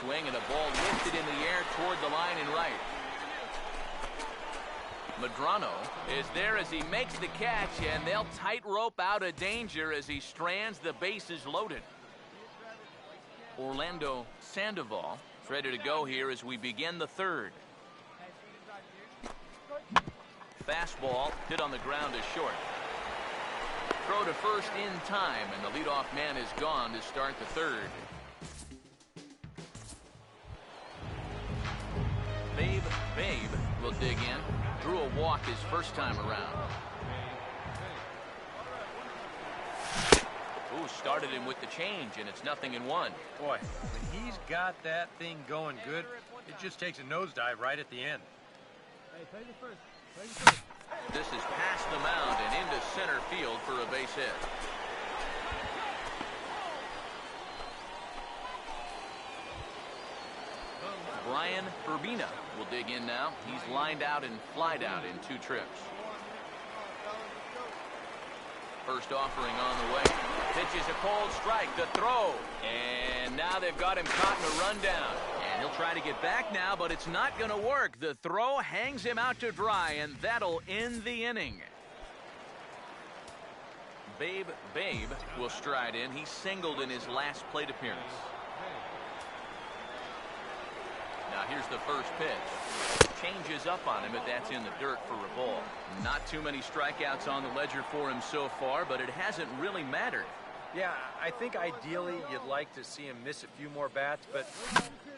Swing and a ball lifted in the air toward the line and right. Medrano is there as he makes the catch, and they'll tightrope out of danger as he strands the bases loaded. Orlando Sandoval is ready to go here as we begin the third. Fastball hit on the ground is short. Throw to first in time, and the leadoff man is gone to start the third. Babe will dig in. Drew a walk his first time around. Ooh, started him with the change, and it's 0-1. Boy, when he's got that thing going good, it just takes a nosedive right at the end. This is past the mound and into center field for a base hit. Brian Urbina will dig in now. He's lined out and flied out in 2 trips. First offering on the way. Pitches a cold strike. The throw. And now they've got him caught in a rundown. And he'll try to get back now, but it's not going to work. The throw hangs him out to dry, and that'll end the inning. Babe will stride in. He singled in his last plate appearance. Now here's the first pitch. Changes up on him, but that's in the dirt for a ball. Not too many strikeouts on the ledger for him so far, but it hasn't really mattered. Yeah, I think ideally you'd like to see him miss a few more bats, but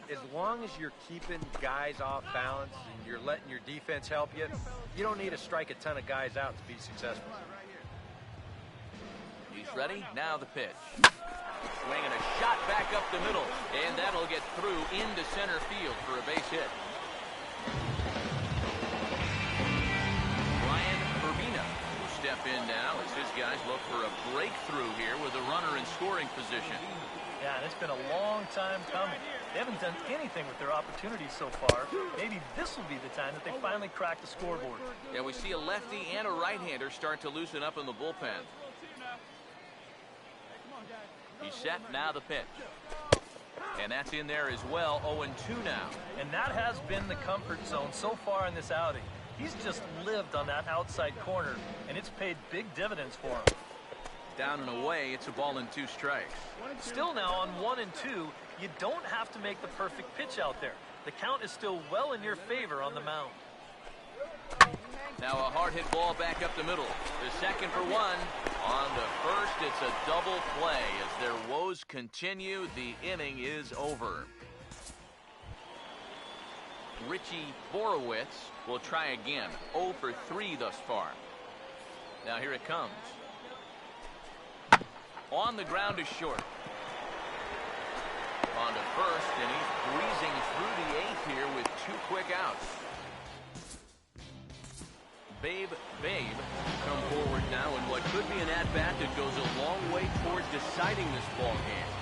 as long as you're keeping guys off balance and you're letting your defense help you, you don't need to strike a ton of guys out to be successful. He's ready. Now the pitch. Swinging a shot back up the middle, and that'll get through into center field for a base hit. Brian Urbina will step in now as his guys look for a breakthrough here with a runner in scoring position. Yeah, and it's been a long time coming. They haven't done anything with their opportunities so far. Maybe this will be the time that they finally crack the scoreboard. Yeah, we see a lefty and a right-hander start to loosen up in the bullpen. He's set, now the pitch. And that's in there as well, 0-2 now. And that has been the comfort zone so far in this outing. He's just lived on that outside corner, and it's paid big dividends for him. Down and away, it's a ball and 2 strikes. Still now on 1-2, you don't have to make the perfect pitch out there. The count is still well in your favor on the mound. Now a hard hit ball back up the middle. The second for 1. On the first, it's a double play. As their woes continue, the inning is over. Richie Borowitz will try again. 0 for 3 thus far. Now here it comes. On the ground is short. On to first, and he's breezing through the 8th here with 2 quick outs. Babe come forward now in what could be an at-bat that goes a long way towards deciding this ball game.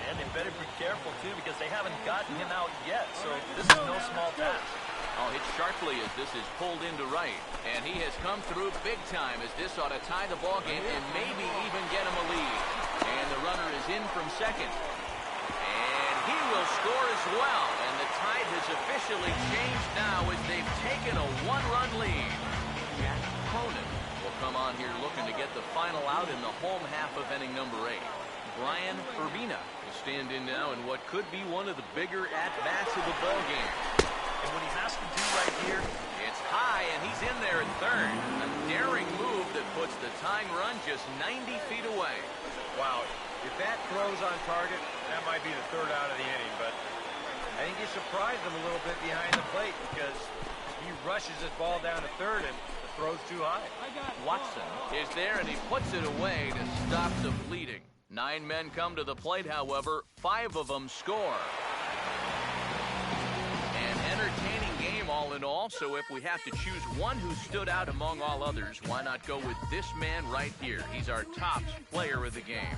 And they better be careful, too, because they haven't gotten him out yet, so this is no small task. Oh, hit sharply as this is pulled into right. And he has come through big time as this ought to tie the ball game and maybe even get him a lead. And the runner is in from second. And he will score as well. And the tide has officially changed now as they've taken a one-run lead. Jack Cronin will come on here looking to get the final out in the home half of inning number 8. Brian Urbina will stand in now in what could be one of the bigger at-bats of the ball game. And what he's asked to do right here, it's high, and he's in there at third. A daring move that puts the tying run just 90 feet away. Wow, if that throws on target, that might be the third out of the inning, but I think he surprised him a little bit behind the plate because he rushes his ball down to third and the throw's too high. Watson is there, and he puts it away to stop the bleeding. 9 men come to the plate, however. 5 of them score. An entertaining game all in all, so if we have to choose one who stood out among all others, why not go with this man right here? He's our top player of the game.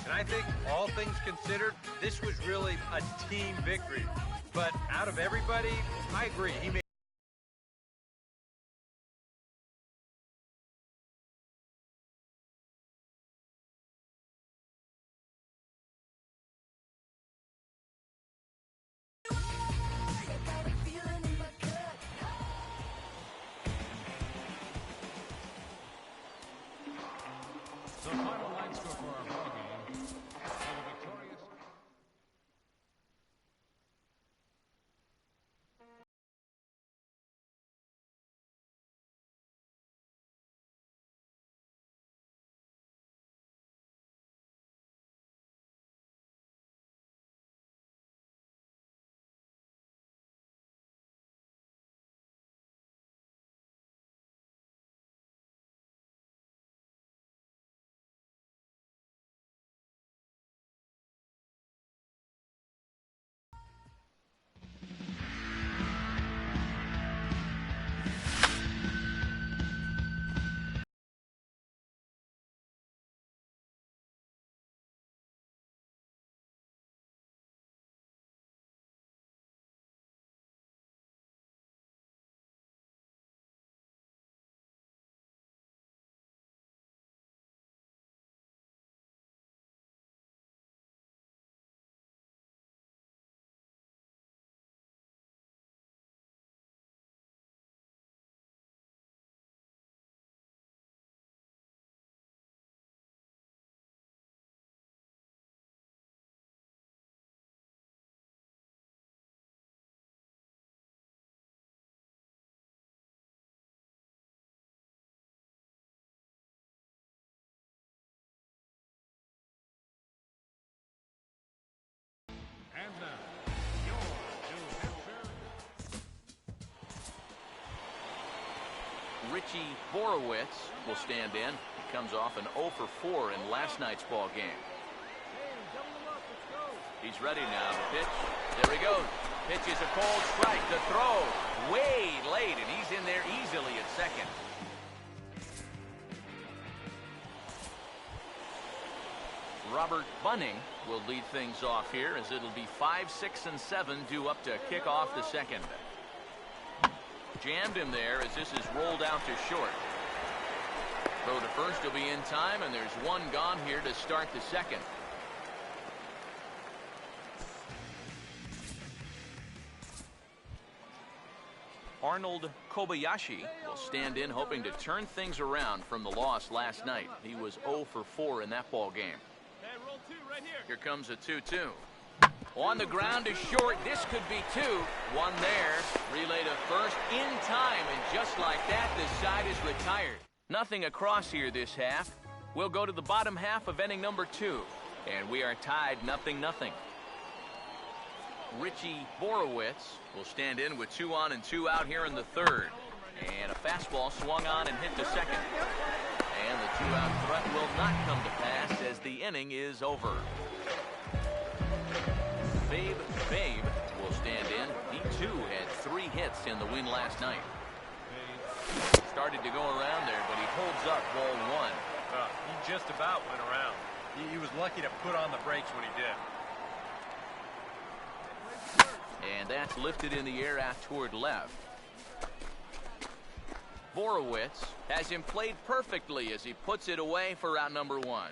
And I think, all things considered, this was really a team victory. But out of everybody, I agree. He made The final line score for our ball game. For the victorious. And now, your New Hampshire. Richie Borowitz will stand in. He comes off an 0 for 4 in last night's ball game. He's ready now to pitch. There he goes. Pitch is a cold strike. The throw way late, and he's in there easily at second. Robert Bunning will lead things off here as it'll be 5, 6, and 7 due up to kick off the second. Jammed him there as this is rolled out to short. Throw to first will be in time, and there's one gone here to start the second. Arnold Kobayashi will stand in, hoping to turn things around from the loss last night. He was 0 for 4 in that ball game. Here comes a 2-2. On the ground to short. This could be 2. One there. Relay to first in time, and just like that, the side is retired. Nothing across here this half. We'll go to the bottom half of inning number 2, and we are tied 0-0. Richie Borowitz will stand in with 2 on and 2 out here in the third. And a fastball swung on and hit to second. And the 2-out threat will not come to pass as the inning is over. Babe will stand in. He too had 3 hits in the win last night. Started to go around there, but he holds up ball 1. He just about went around. He was lucky to put on the brakes when he did. And that's lifted in the air out toward left. Borowitz has him played perfectly as he puts it away for out number 1.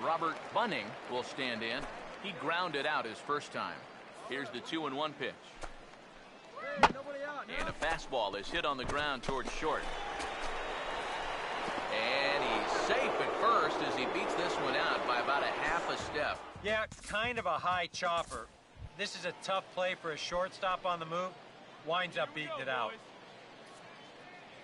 Robert Bunning will stand in. He grounded out his first time. Here's the 2-1 pitch. And a fastball is hit on the ground towards short. And he's safe at first as he beats this one out by about a half a step. Yeah, kind of a high chopper. This is a tough play for a shortstop on the move. Winds up beating it out.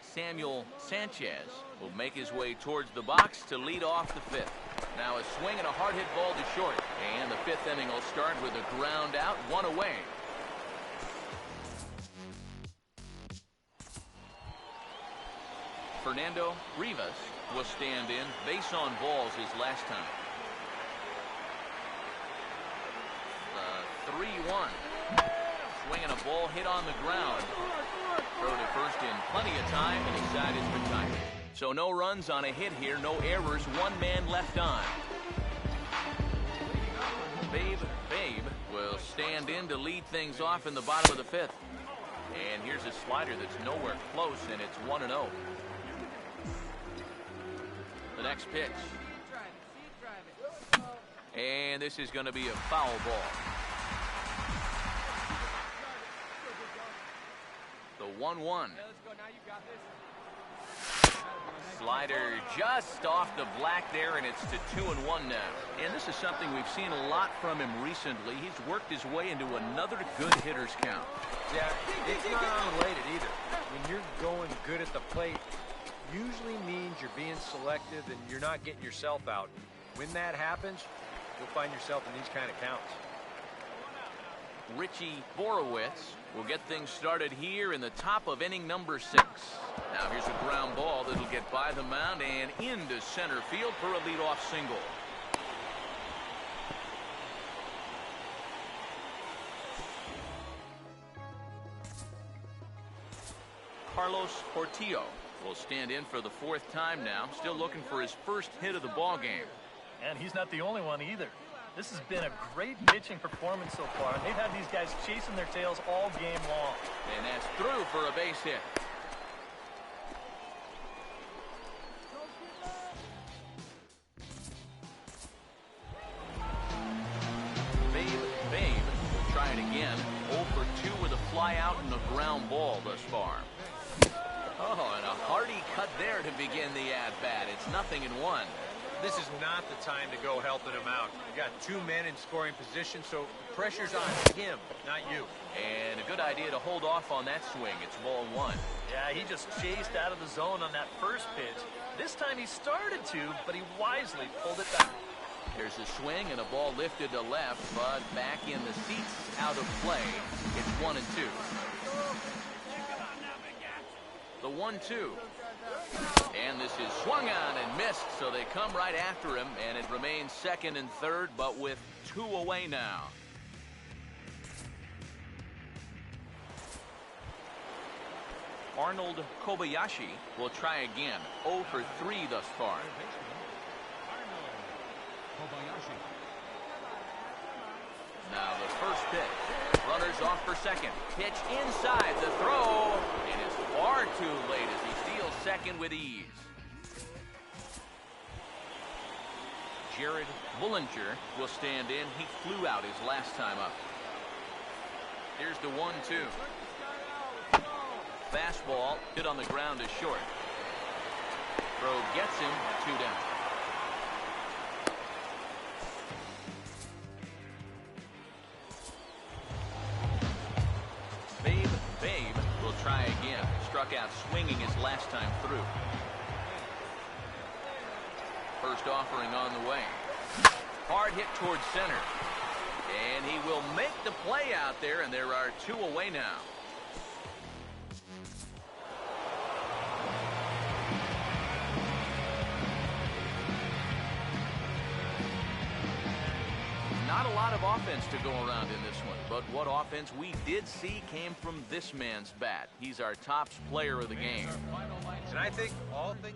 Samuel Sanchez will make his way towards the box to lead off the 5th. Now a swing and a hard hit ball to short. And the 5th inning will start with a ground out, 1 away. Fernando Rivas will stand in. Base on balls his last time. 3-1. Swinging a ball hit on the ground. Throw to first in plenty of time, and his side is retired. So no runs on a hit here, no errors, 1 man left on. Babe will stand in to lead things off in the bottom of the 5th. And here's a slider that's nowhere close, and it's 1-0. The next pitch. And this is going to be a foul ball. The 1-1. Slider just off the black there, and it's to 2-1 now. And this is something we've seen a lot from him recently. He's worked his way into another good hitter's count. Yeah, it's not unrelated either. When you're going good at the plate, usually means you're being selective and you're not getting yourself out. When that happens, you'll find yourself in these kind of counts. Richie Borowitz will get things started here in the top of inning number 6. Now here's a ground ball that'll get by the mound and into center field for a leadoff single. Carlos Portillo will stand in for the 4th time now, still looking for his first hit of the ball game. And he's not the only one either. This has been a great pitching performance so far. They've had these guys chasing their tails all game long. And that's through for a base hit. Babe will try it again. 0 for 2 with a fly out and a ground ball thus far. Oh, and a hearty cut there to begin the at-bat. It's 0-1. This is not the time to go helping him out. You got 2 men in scoring position, so the pressure's on him, not you. And a good idea to hold off on that swing. It's ball 1. Yeah, he just chased out of the zone on that first pitch. This time he started to, but he wisely pulled it back. There's a swing and a ball lifted to left, but back in the seats, out of play. It's 1-2. The 1-2. And this is swung on and missed, so they come right after him, and it remains 2nd and 3rd, but with 2 away now. Arnold Kobayashi will try again. 0 for 3 thus far. Now the first pitch. Runners off for second. Pitch inside the throw. It is far too late as he steals second with ease. Jared Bullinger will stand in. He flew out his last time up. Here's the 1-2. Fastball hit on the ground is short. Throw gets him 2 down. Babe will try again. Struck out swinging his last time through. First offering on the way. Hard hit towards center. And he will make the play out there, and there are 2 away now. Not a lot of offense to go around in this one, but what offense we did see came from this man's bat. He's our top player of the game. And I think all things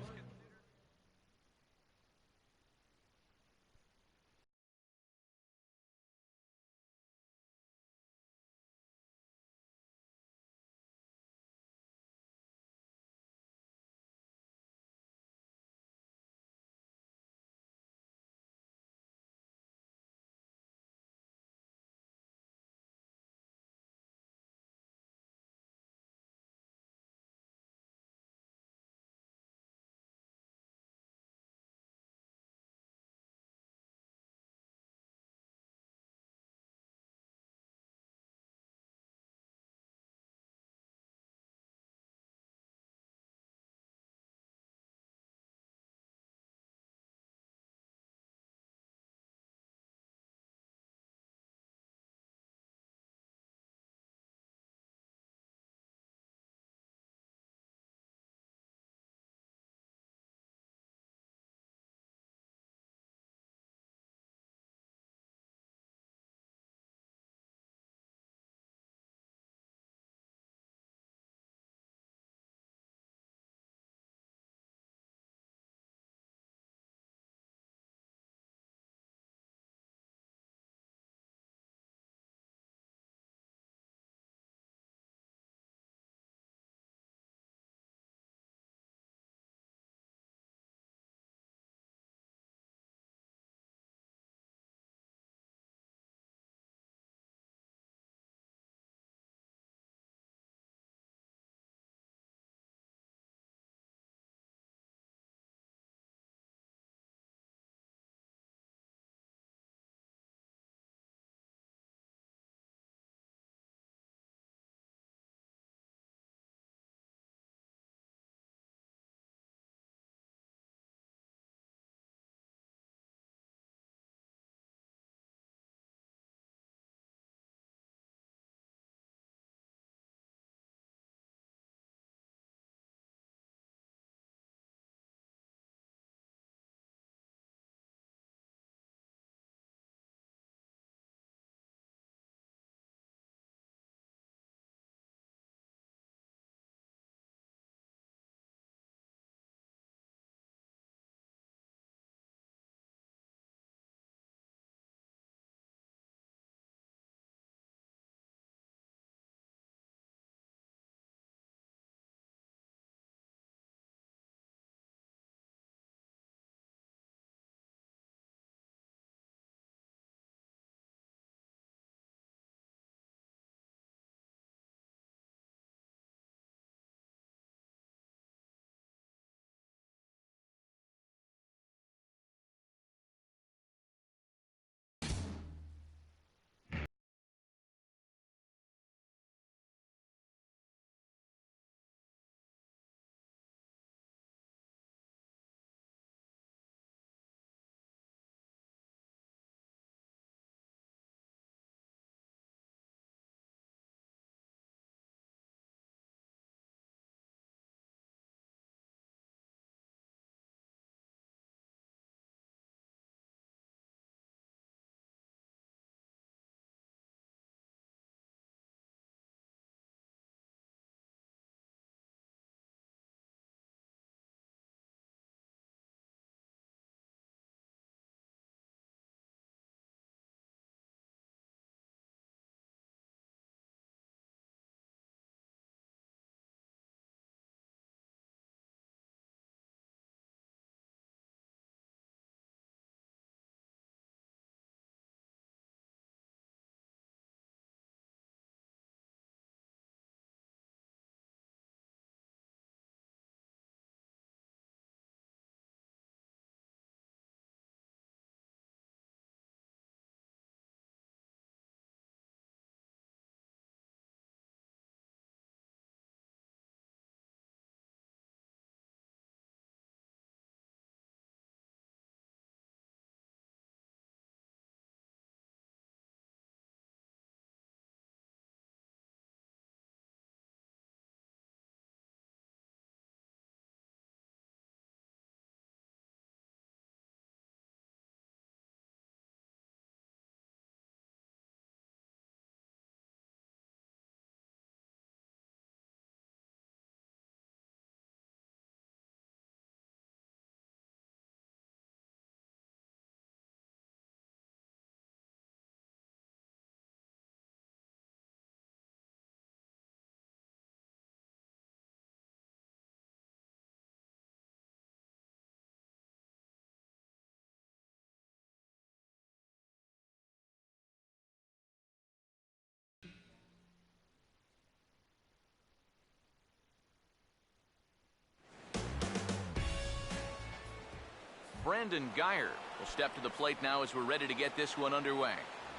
Brandon Geyer will step to the plate now as we're ready to get this one underway.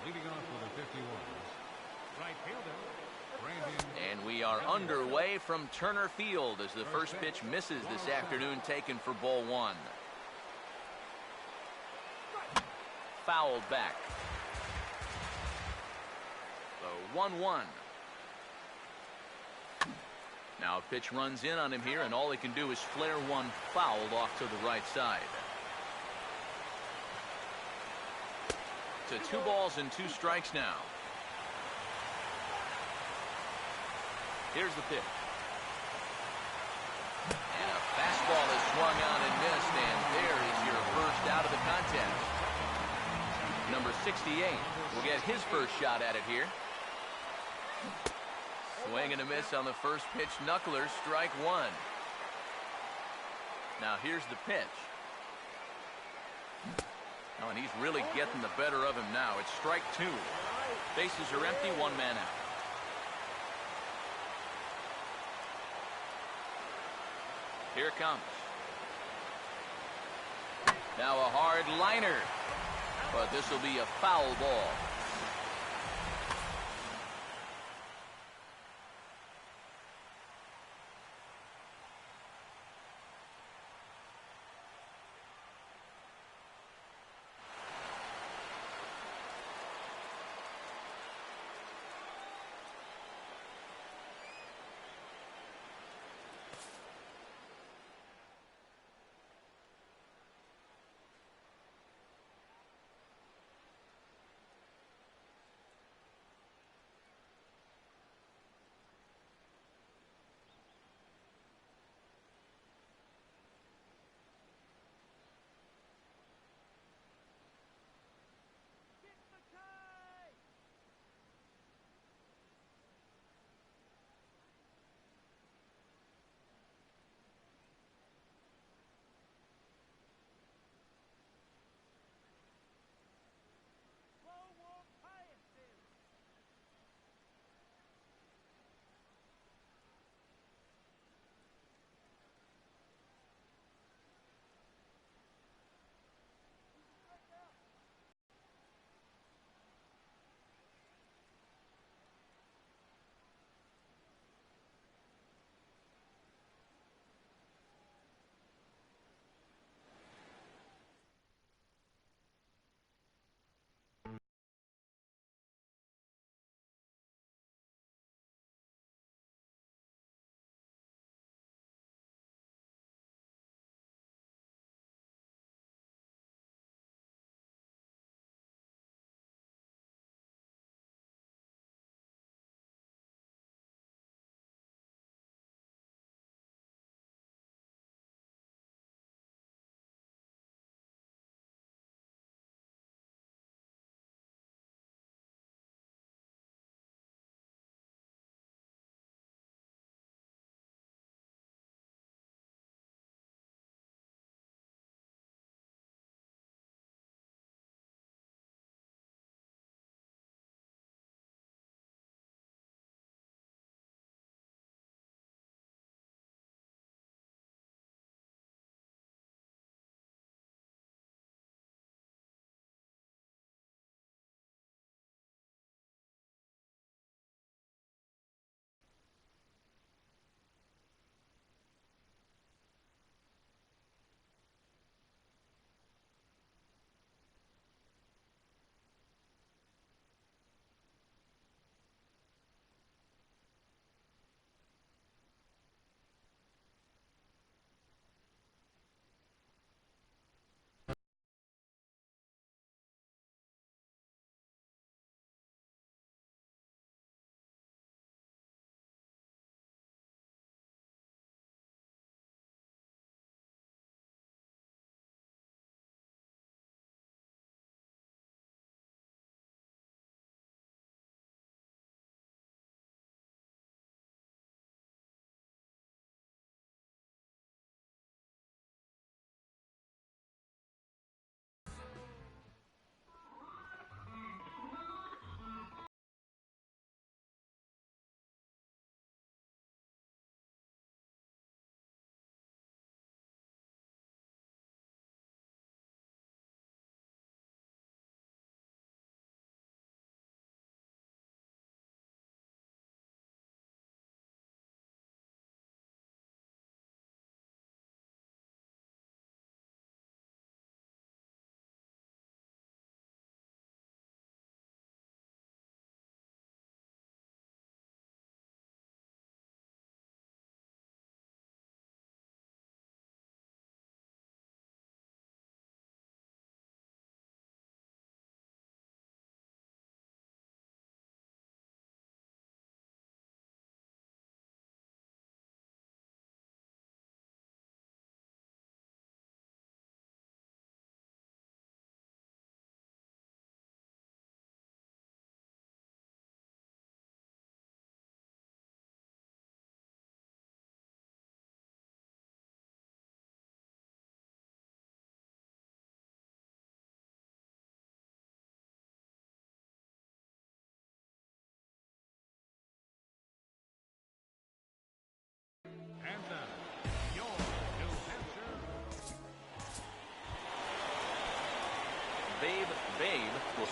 Leading off for the 51's right fielder, Brandon. And we are underway from Turner Field as the first pitch misses this afternoon, taken for ball one. Fouled back. The 1-1. Now a pitch runs in on him here, and all he can do is flare one fouled off to the right side. To 2 balls and 2 strikes now. Here's the pitch. And a fastball is swung on and missed, and there is your first out of the contest. Number 68 will get his first shot at it here. Swing and a miss on the first pitch. Knuckler, strike one. Now here's the pitch. Oh, and he's really getting the better of him now. It's strike 2. Bases are empty, 1 man out. Here it comes. Now a hard liner. But this will be a foul ball.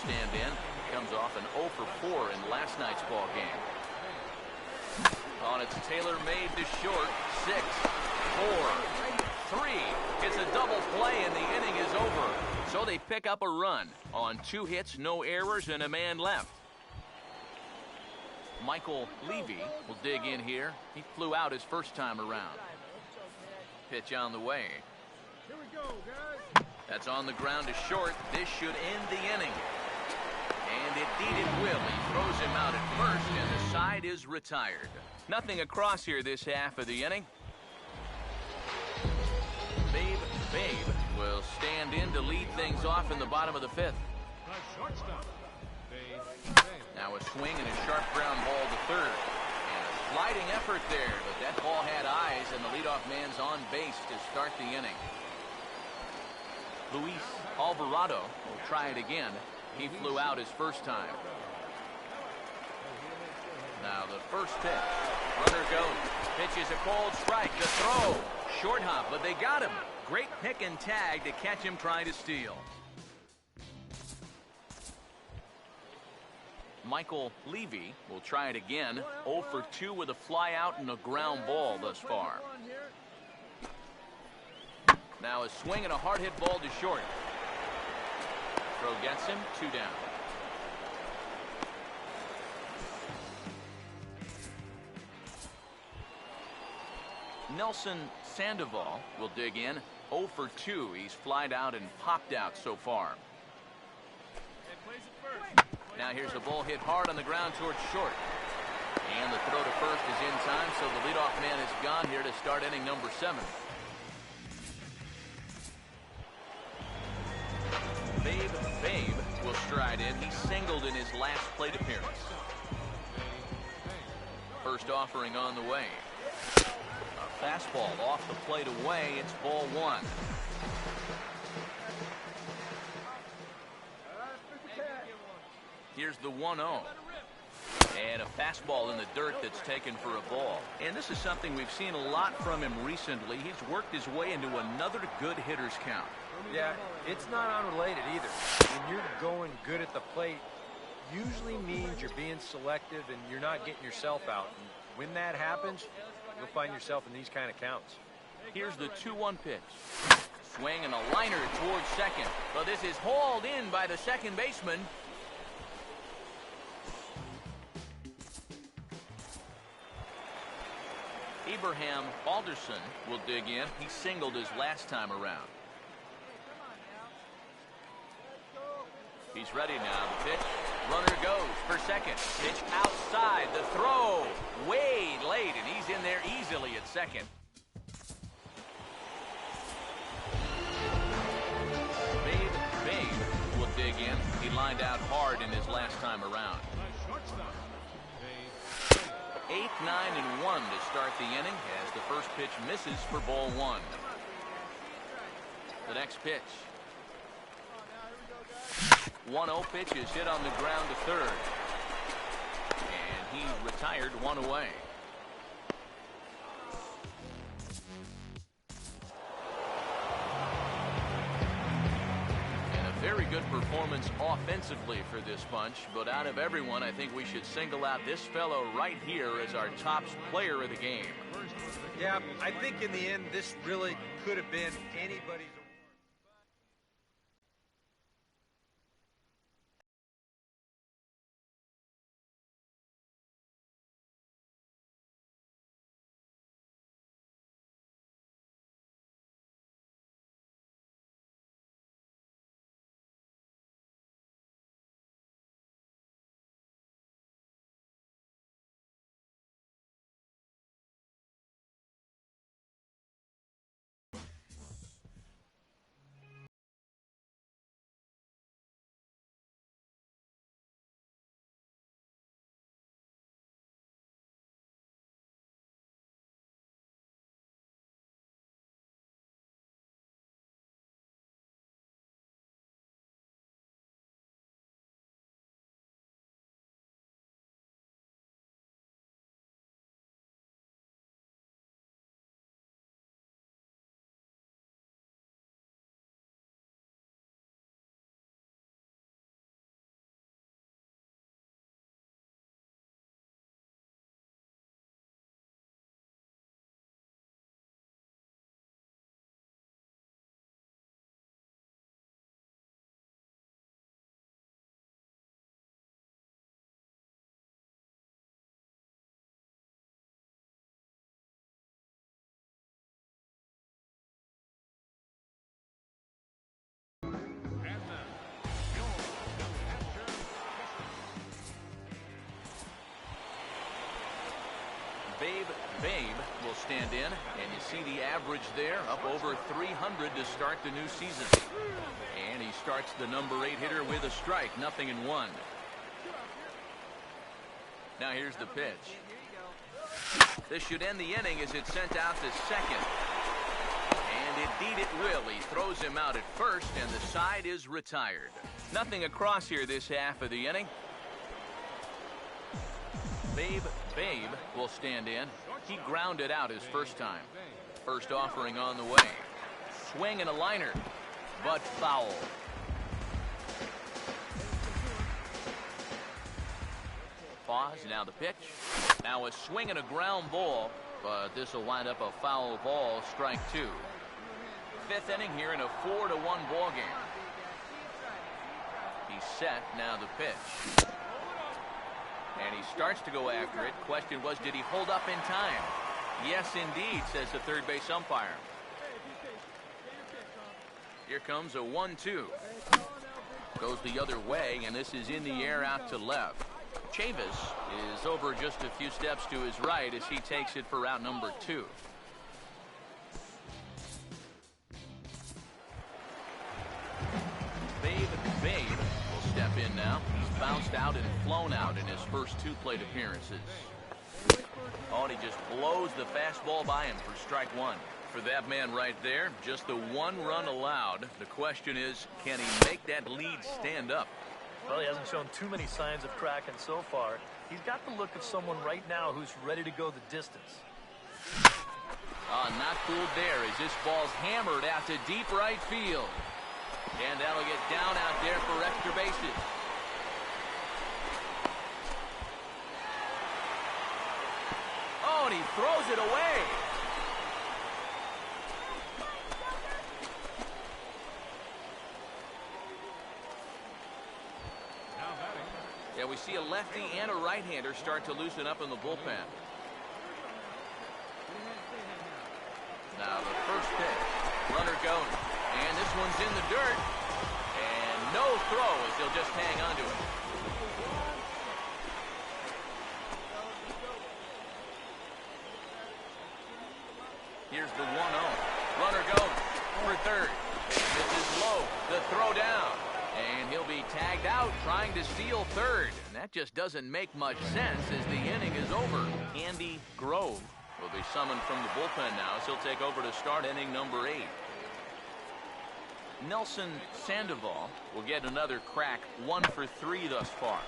stand in. Comes off an 0 for 4 in last night's ball game. On it's tailor-made to short. 6, 4, 3. It's a double play and the inning is over. So they pick up a run on 2 hits, no errors, and a man left. Michael Levy will dig in here. He flew out his first time around. Pitch on the way. Here we go, guys. That's on the ground to short. This should end the inning. And indeed it will. He throws him out at first, and the side is retired. Nothing across here this half of the inning. Babe will stand in to lead things off in the bottom of the 5th. Shortstop. Now a swing and a sharp ground ball to third. And a sliding effort there, but that ball had eyes, and the leadoff man's on base to start the inning. Luis Alvarado will try it again. He flew out his first time. Now the first pitch. Runner goes. Pitch is a cold strike. The throw. Short hop, but they got him. Great pick and tag to catch him trying to steal. Michael Levy will try it again. 0 for 2 with a fly out and a ground ball thus far. Now a swing and a hard hit ball to short. Throw gets him. 2 down. Nelson Sandoval will dig in. 0 for 2. He's flied out and popped out so far. Now here's a ball hit hard on the ground towards short. And the throw to first is in time, so the leadoff man is gone here to start inning number 7. Babe will stride in. He singled in his last plate appearance. First offering on the way. A fastball off the plate away. It's ball 1. Here's the 1-0. And a fastball in the dirt that's taken for a ball. And this is something we've seen a lot from him recently. He's worked his way into another good hitter's count. Yeah, it's not unrelated either. When you're going good at the plate, usually means you're being selective and you're not getting yourself out. And when that happens, you'll find yourself in these kind of counts. Here's the 2-1 pitch. Swing and a liner towards second. But this is hauled in by the second baseman. Abraham Alderson will dig in. He singled his last time around. He's ready now. The pitch. Runner goes for second. Pitch outside. The throw. Way late, and he's in there easily at second. Babe will dig in. He lined out hard in his last time around. 8, 9, and 1 to start the inning as the first pitch misses for ball 1. The next pitch. 1-0 pitch is hit on the ground to third. And he retired 1 away. Very good performance offensively for this bunch, but out of everyone, I think we should single out this fellow right here as our top player of the game. Yeah, I think in the end, this really could have been anybody's. Babe will stand in, and you see the average there, up over 300 to start the new season. And he starts the number 8 hitter with a strike, 0-1. Now here's the pitch. This should end the inning as it's sent out to second. And indeed it will. He throws him out at first, and the side is retired. Nothing across here this half of the inning. Babe will stand in. He grounded out his first time. First offering on the way. Swing and a liner, but foul. Pause, now the pitch. Now a swing and a ground ball, but this will wind up a foul ball, strike 2. Fifth inning here in a 4-1 ball game. He's set, now the pitch. And he starts to go after it. Question was, did he hold up in time? Yes, indeed, says the third base umpire. Here comes a 1-2. Goes the other way, and this is in the air out to left. Chavis is over just a few steps to his right as he takes it for route number 2. Babe will step in now. He's bounced out and flown out in his first 2 plate appearances. Oh, and he just blows the fastball by him for strike 1. For that man right there, just the 1 run allowed. The question is, can he make that lead stand up? Well, he hasn't shown too many signs of cracking so far. He's got the look of someone right now who's ready to go the distance. Not fooled there as this ball's hammered out to deep right field. And that'll get down out there for extra bases. Oh, and he throws it away. Yeah, we see a lefty and a right-hander start to loosen up in the bullpen. Now the first pitch. Runner going. And this one's in the dirt. And no throw as he'll just hang on to it. Here's the 1-0. Runner goes for third. This is low. The throw down. And he'll be tagged out trying to steal third. And that just doesn't make much sense as the inning is over. Andy Grove will be summoned from the bullpen now as he'll take over to start inning number 8. Nelson Sandoval will get another crack, 1 for 3 thus far.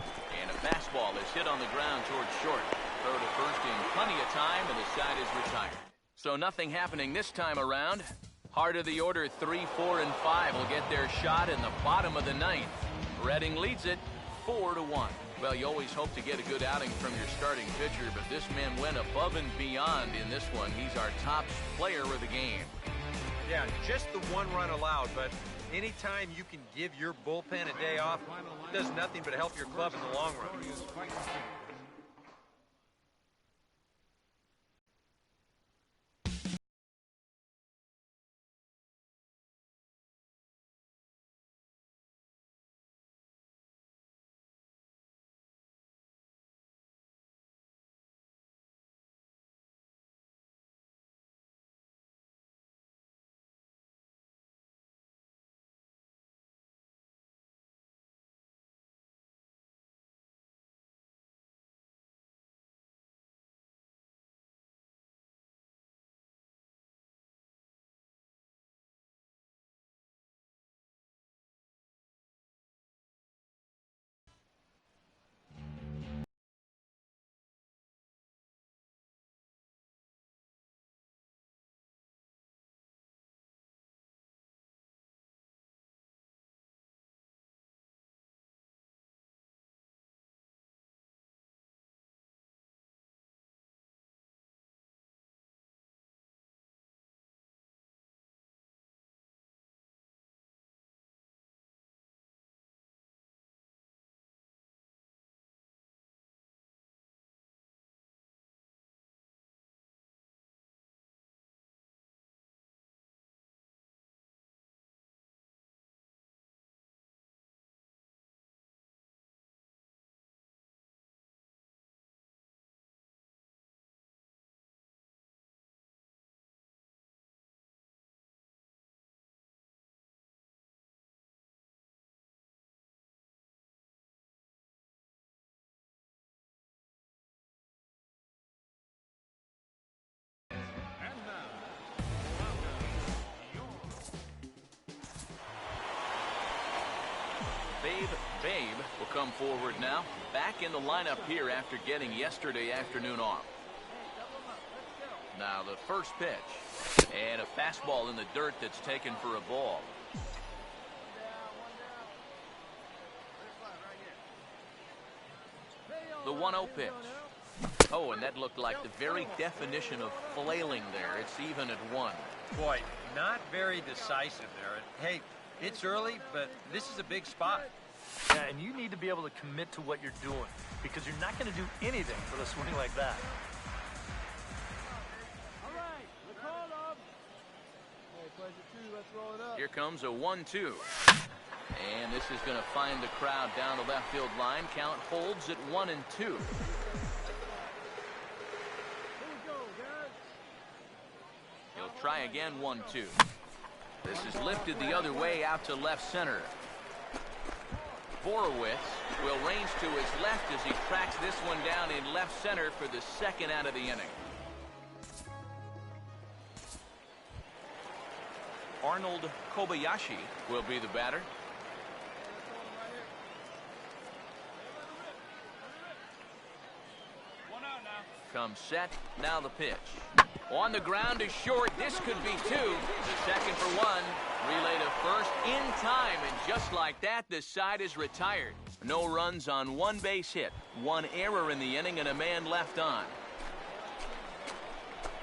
And a fastball is hit on the ground towards short. Throw to first in plenty of time, and the side is retired. So nothing happening this time around. Heart of the order 3, 4, and 5 will get their shot in the bottom of the 9th. Reading leads it 4-1. Well, you always hope to get a good outing from your starting pitcher, but this man went above and beyond in this one. He's our top player of the game. Yeah, just the 1 run allowed, but anytime you can give your bullpen a day off, it does nothing but help your club in the long run. Babe will come forward now. Back in the lineup here after getting yesterday afternoon off. Now the first pitch. And a fastball in the dirt that's taken for a ball. The 1-0 pitch. Oh, and that looked like the very definition of flailing there. It's even at 1. Boy, not very decisive there. Hey, it's early, but this is a big spot. Yeah, and you need to be able to commit to what you're doing because you're not going to do anything with a swing like that. All right, let's hold up. Hey, pleasure too. Let's roll it up. Here comes a 1-2. And this is going to find the crowd down the left field line. Count holds at 1-2. Here we go, guys. He'll try again, 1-2. This is lifted the other way out to left center. Borowitz will range to his left as he tracks this one down in left center for the second out of the inning. Arnold Kobayashi will be the batter. Comes set. Now the pitch. On the ground is short. This could be 2. The second for 1. Relay to first in time. And just like that, the side is retired. No runs on 1 base hit. 1 error in the inning and a man left on.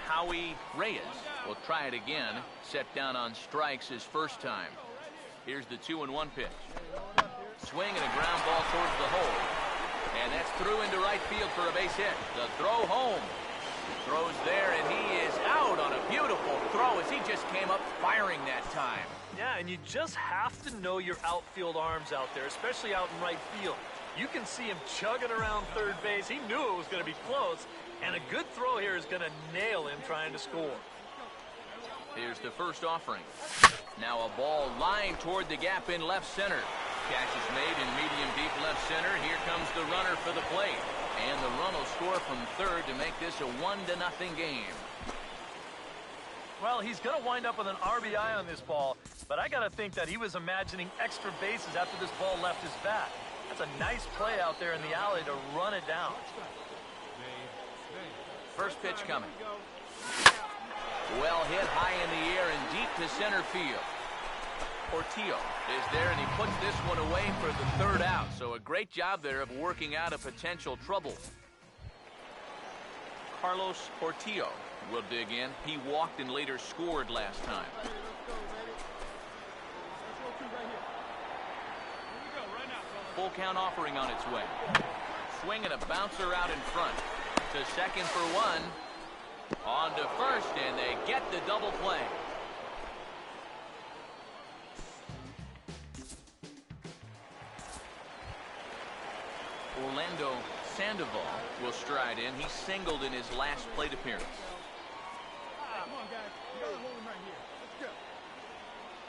Howie Reyes will try it again. Set down on strikes his first time. Here's the 2-1 pitch. Swing and a ground ball towards the hole. And that's through into right field for a base hit. The throw home. Throws there, and he is out on a beautiful throw as he just came up firing that time. Yeah, and you just have to know your outfield arms out there, especially out in right field. You can see him chugging around third base. He knew it was going to be close, and a good throw here is going to nail him trying to score. Here's the first offering. Now a ball lined toward the gap in left center. Catch is made in medium deep left center. Here comes the runner for the plate. And the run will score from third to make this a 1-0 game. Well, he's going to wind up with an RBI on this ball, but I got to think that he was imagining extra bases after this ball left his bat. That's a nice play out there in the alley to run it down. First pitch coming. Well hit high in the air and deep to center field. Portillo is there, and he puts this one away for the third out. So a great job there of working out a potential trouble. Carlos Portillo will dig in. He walked and later scored last time. Full count offering on its way. Swing and a bouncer out in front. To second for 1. On to first, and they get the double play. Orlando Sandoval will stride in. He singled in his last plate appearance. Come on, guys. We gotta hold him right here. Let's go.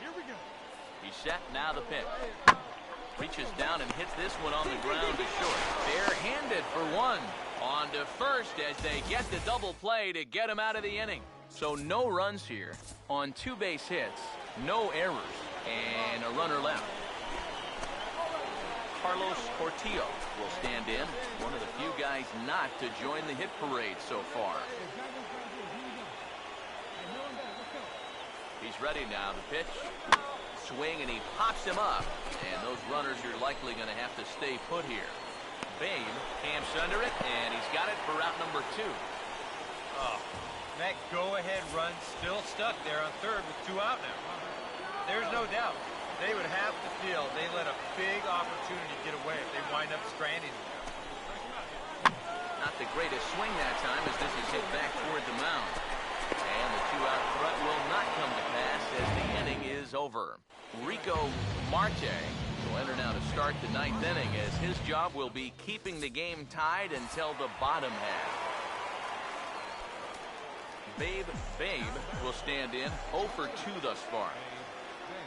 Here we go. He's set. Now the pitch. Reaches down and hits this one on the ground to short. Bare-handed for 1. On to first as they get the double play to get him out of the inning. So no runs here on 2 base hits, no errors, and a runner left. Carlos Portillo will stand in. One of the few guys not to join the hit parade so far. He's ready now to pitch. Swing, and he pops him up. And those runners are likely going to have to stay put here. Babe camps under it, and he's got it for route number 2. Oh, that go-ahead run still stuck there on third with 2 out now. There's no doubt they would have to feel they let a big opportunity get away if they wind up stranding. Not the greatest swing that time as this is hit back toward the mound. And the 2-out threat will not come to pass as the inning is over. Rico Marte will enter now to start the 9th inning as his job will be keeping the game tied until the bottom half. Babe will stand in 0 for 2 thus far.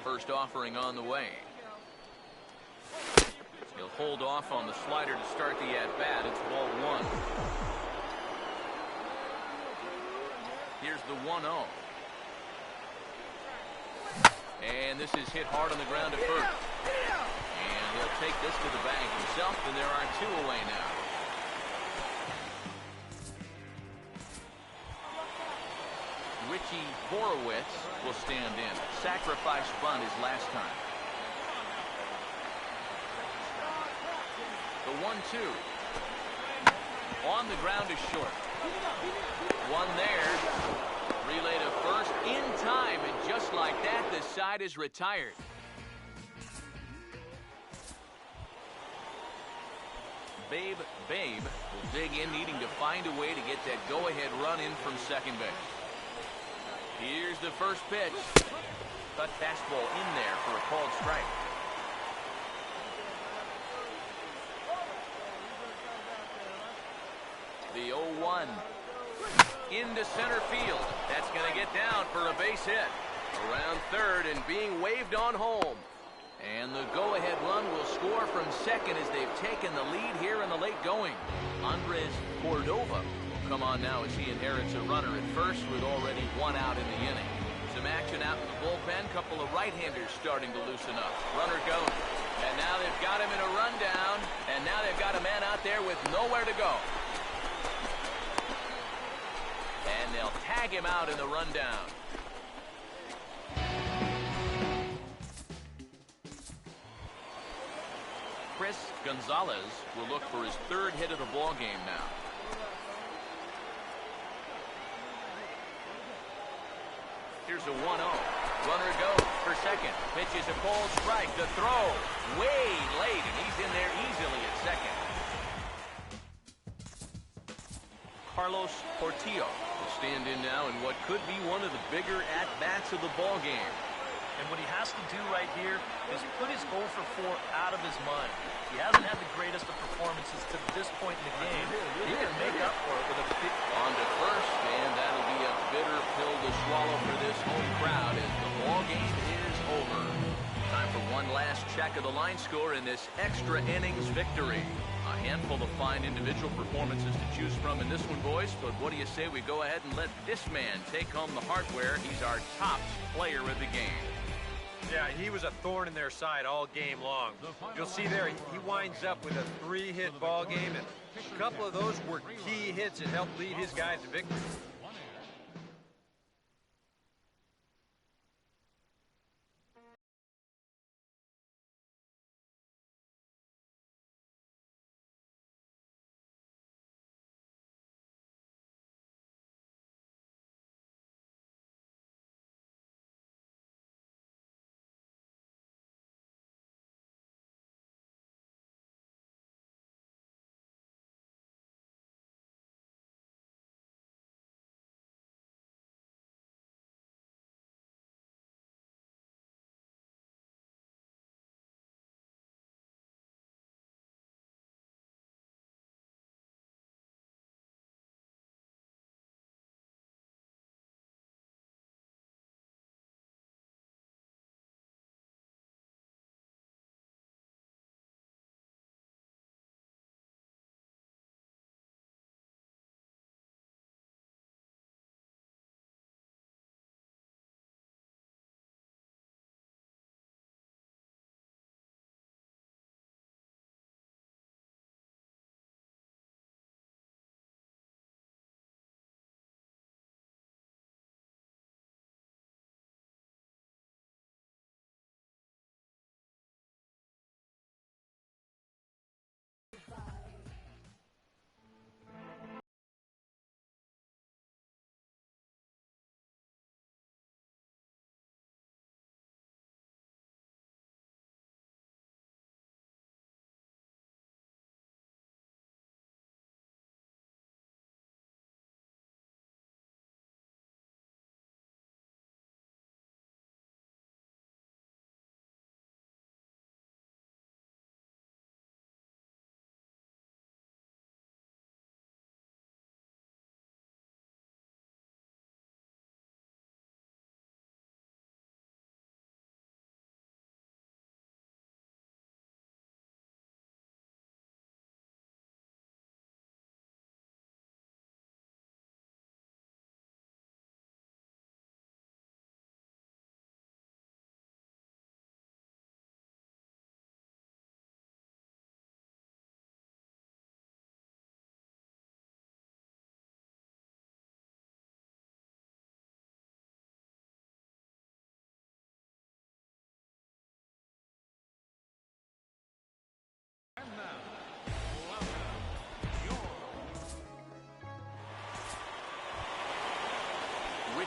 First offering on the way. He'll hold off on the slider to start the at-bat. It's ball 1. Here's the 1-0. And this is hit hard on the ground at first. And he'll take this to the bank himself, and there are 2 away now. Richie Horowitz will stand in. Sacrifice bunt his last time. The 1-2. On the ground is short. One there. Relay to first in time, and just like that, the side is retired. Babe will dig in, needing to find a way to get that go-ahead run in from second base. Here's the first pitch. Cut fastball in there for a called strike. The 0-1. Into center field. That's going to get down for a base hit. Around third and being waved on home. And the go-ahead run will score from second as they've taken the lead here in the late going. Andres Cordova will come on now as he inherits a runner at first with already 1 out in the inning. Some action out in the bullpen. Couple of right-handers starting to loosen up. Runner goes. And now they've got him in a rundown. And now they've got a man out there with nowhere to go. And they'll tag him out in the rundown. Chris Gonzalez will look for his 3rd hit of the ball game now. Here's a 1-0. Runner goes for second. Pitch is a cold strike. The throw way late, and he's in there easily at second. Carlos Portillo will stand in now in what could be one of the bigger at-bats of the ball game. And what he has to do right here is put his 0 for 4 out of his mind. He hasn't had the greatest of performances to this point in the game. He can make up for it with a big... On to first, and that'll be a bitter pill to swallow for this home crowd as the ball game is over. Time for one last check of the line score in this extra innings victory. A handful of fine individual performances to choose from in this one, boys, but what do you say we go ahead and let this man take home the hardware? He's our top player of the game. Yeah, he was a thorn in their side all game long. You'll see there, he winds up with a 3-hit ball game, and a couple of those were key hits that helped lead his guys to victory.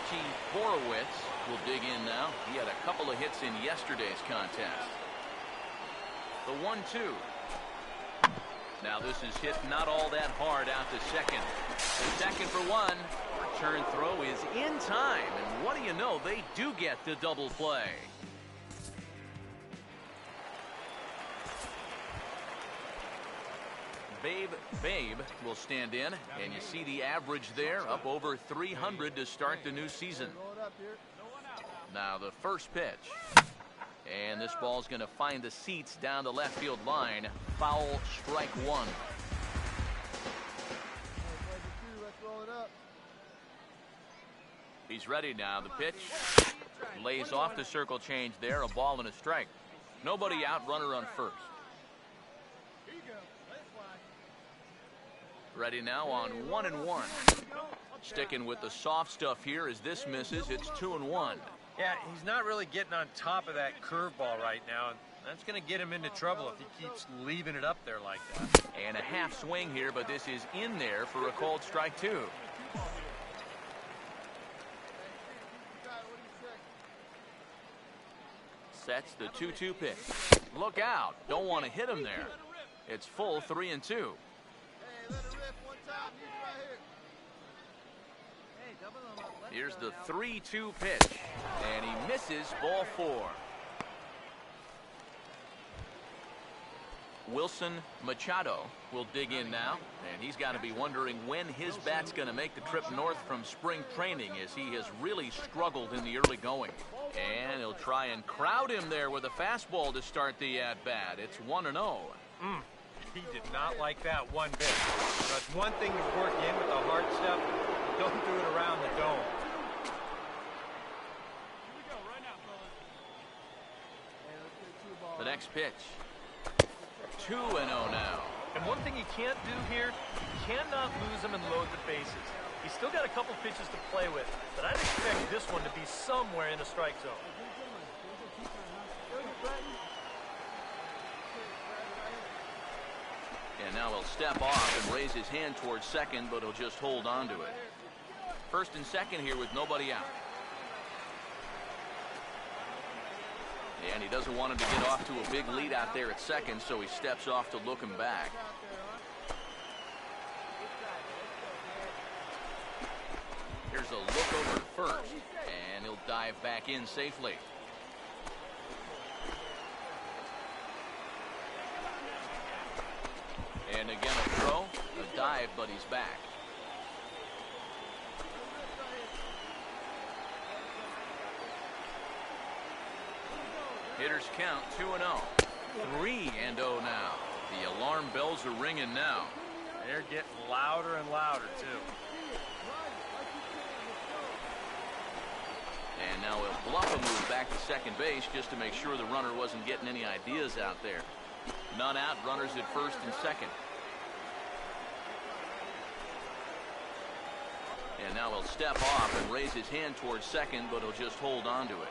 Richie Horowitz will dig in now. He had a couple of hits in yesterday's contest. The 1-2. Now this is hit not all that hard out to second. The second for one. Return throw is in time. And what do you know? They do get the double play. Babe will stand in, and you see the average there, up over 300 to start the new season. Now the first pitch. And this ball's going to find the seats down the left field line. Foul, strike one. He's ready now. The pitch lays off the circle change there. A ball and a strike. Nobody out, runner on first. Ready now on 1-1. Sticking with the soft stuff here as this misses. It's 2-1. Yeah, he's not really getting on top of that curveball right now, and that's going to get him into trouble if he keeps leaving it up there like that. And a half swing here, but this is in there for a called strike two. Sets the 2-2 pitch. Look out. Don't want to hit him there. It's full 3-2. Here's the 3-2 pitch, and he misses, ball four. Wilson Machado will dig in now, and he's got to be wondering when his bat's going to make the trip north from spring training, as he has really struggled in the early going. And he'll try and crowd him there with a fastball to start the at-bat. It's 1-0. He did not like that one bit. But one thing to work in with the hard stuff, don't do it around the dome. The next pitch. 2-0 now. And one thing you can't do here, you cannot lose him and load the bases. He's still got a couple pitches to play with, but I'd expect this one to be somewhere in the strike zone. And now he'll step off and raise his hand towards second, but he'll just hold on to it. First and second here with nobody out. And he doesn't want him to get off to a big lead out there at second, so he steps off to look him back. Here's a look over at first, and he'll dive back in safely. And again a throw, a dive, but he's back. Hitters count 2-0. 3-0 now. The alarm bells are ringing now. They're getting louder and louder, too. And now he'll bluff a move back to second base just to make sure the runner wasn't getting any ideas out there. None out, runners at first and second. And now he'll step off and raise his hand towards second, but he'll just hold on to it.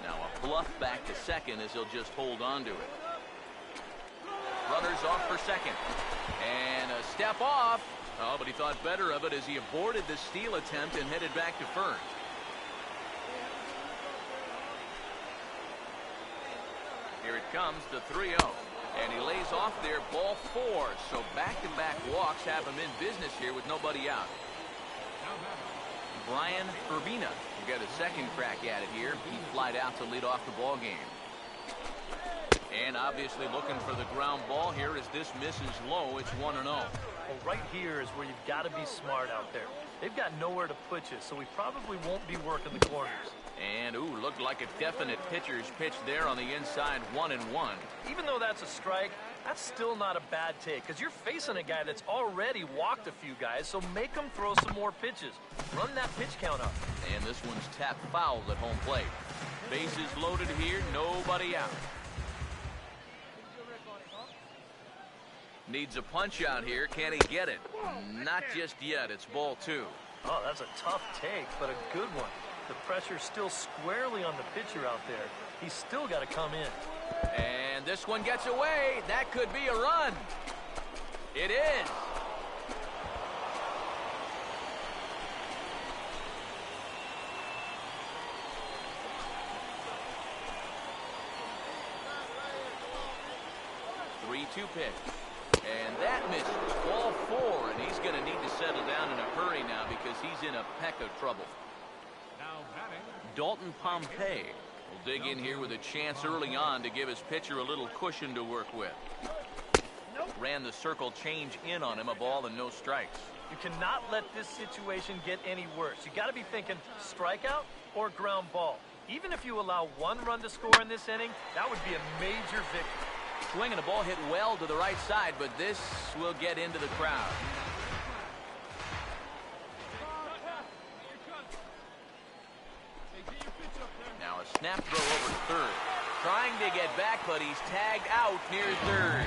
Now a bluff back to second as he'll just hold on to it. Runners off for second. And a step off. Oh, but he thought better of it as he aborted the steal attempt and headed back to first. Here it comes, the 3-0. And he lays off there, ball four. So back-to-back walks have him in business here with nobody out. Brian Urbina will get a second crack at it here. He flied out to lead off the ball game. And obviously looking for the ground ball here as this misses low. It's 1-0. Well, right here is where you've got to be smart out there. They've got nowhere to put you, so we probably won't be working the corners. And, ooh, looked like a definite pitcher's pitch there on the inside, 1-1. Even though that's a strike, that's still not a bad take, because you're facing a guy that's already walked a few guys, so make him throw some more pitches. Run that pitch count up. And this one's tapped foul at home plate. Bases loaded here, nobody out. Needs a punch out here. Can he get it? Not just yet. It's ball two. Oh, that's a tough take, but a good one. The pressure's still squarely on the pitcher out there. He's still got to come in. And this one gets away. That could be a run. It is. Three-two pitch. And that misses. Ball 4, and he's going to need to settle down in a hurry now because he's in a peck of trouble. Now batting. Dalton Pompey will dig in here with a chance early on to give his pitcher a little cushion to work with. Ran the circle change in on him, a ball and no strikes. You cannot let this situation get any worse. You got to be thinking strikeout or ground ball. Even if you allow 1 run to score in this inning, that would be a major victory. Swinging a ball hit well to the right side, but this will get into the crowd. Now a snap throw over to third. Trying to get back, but he's tagged out near third.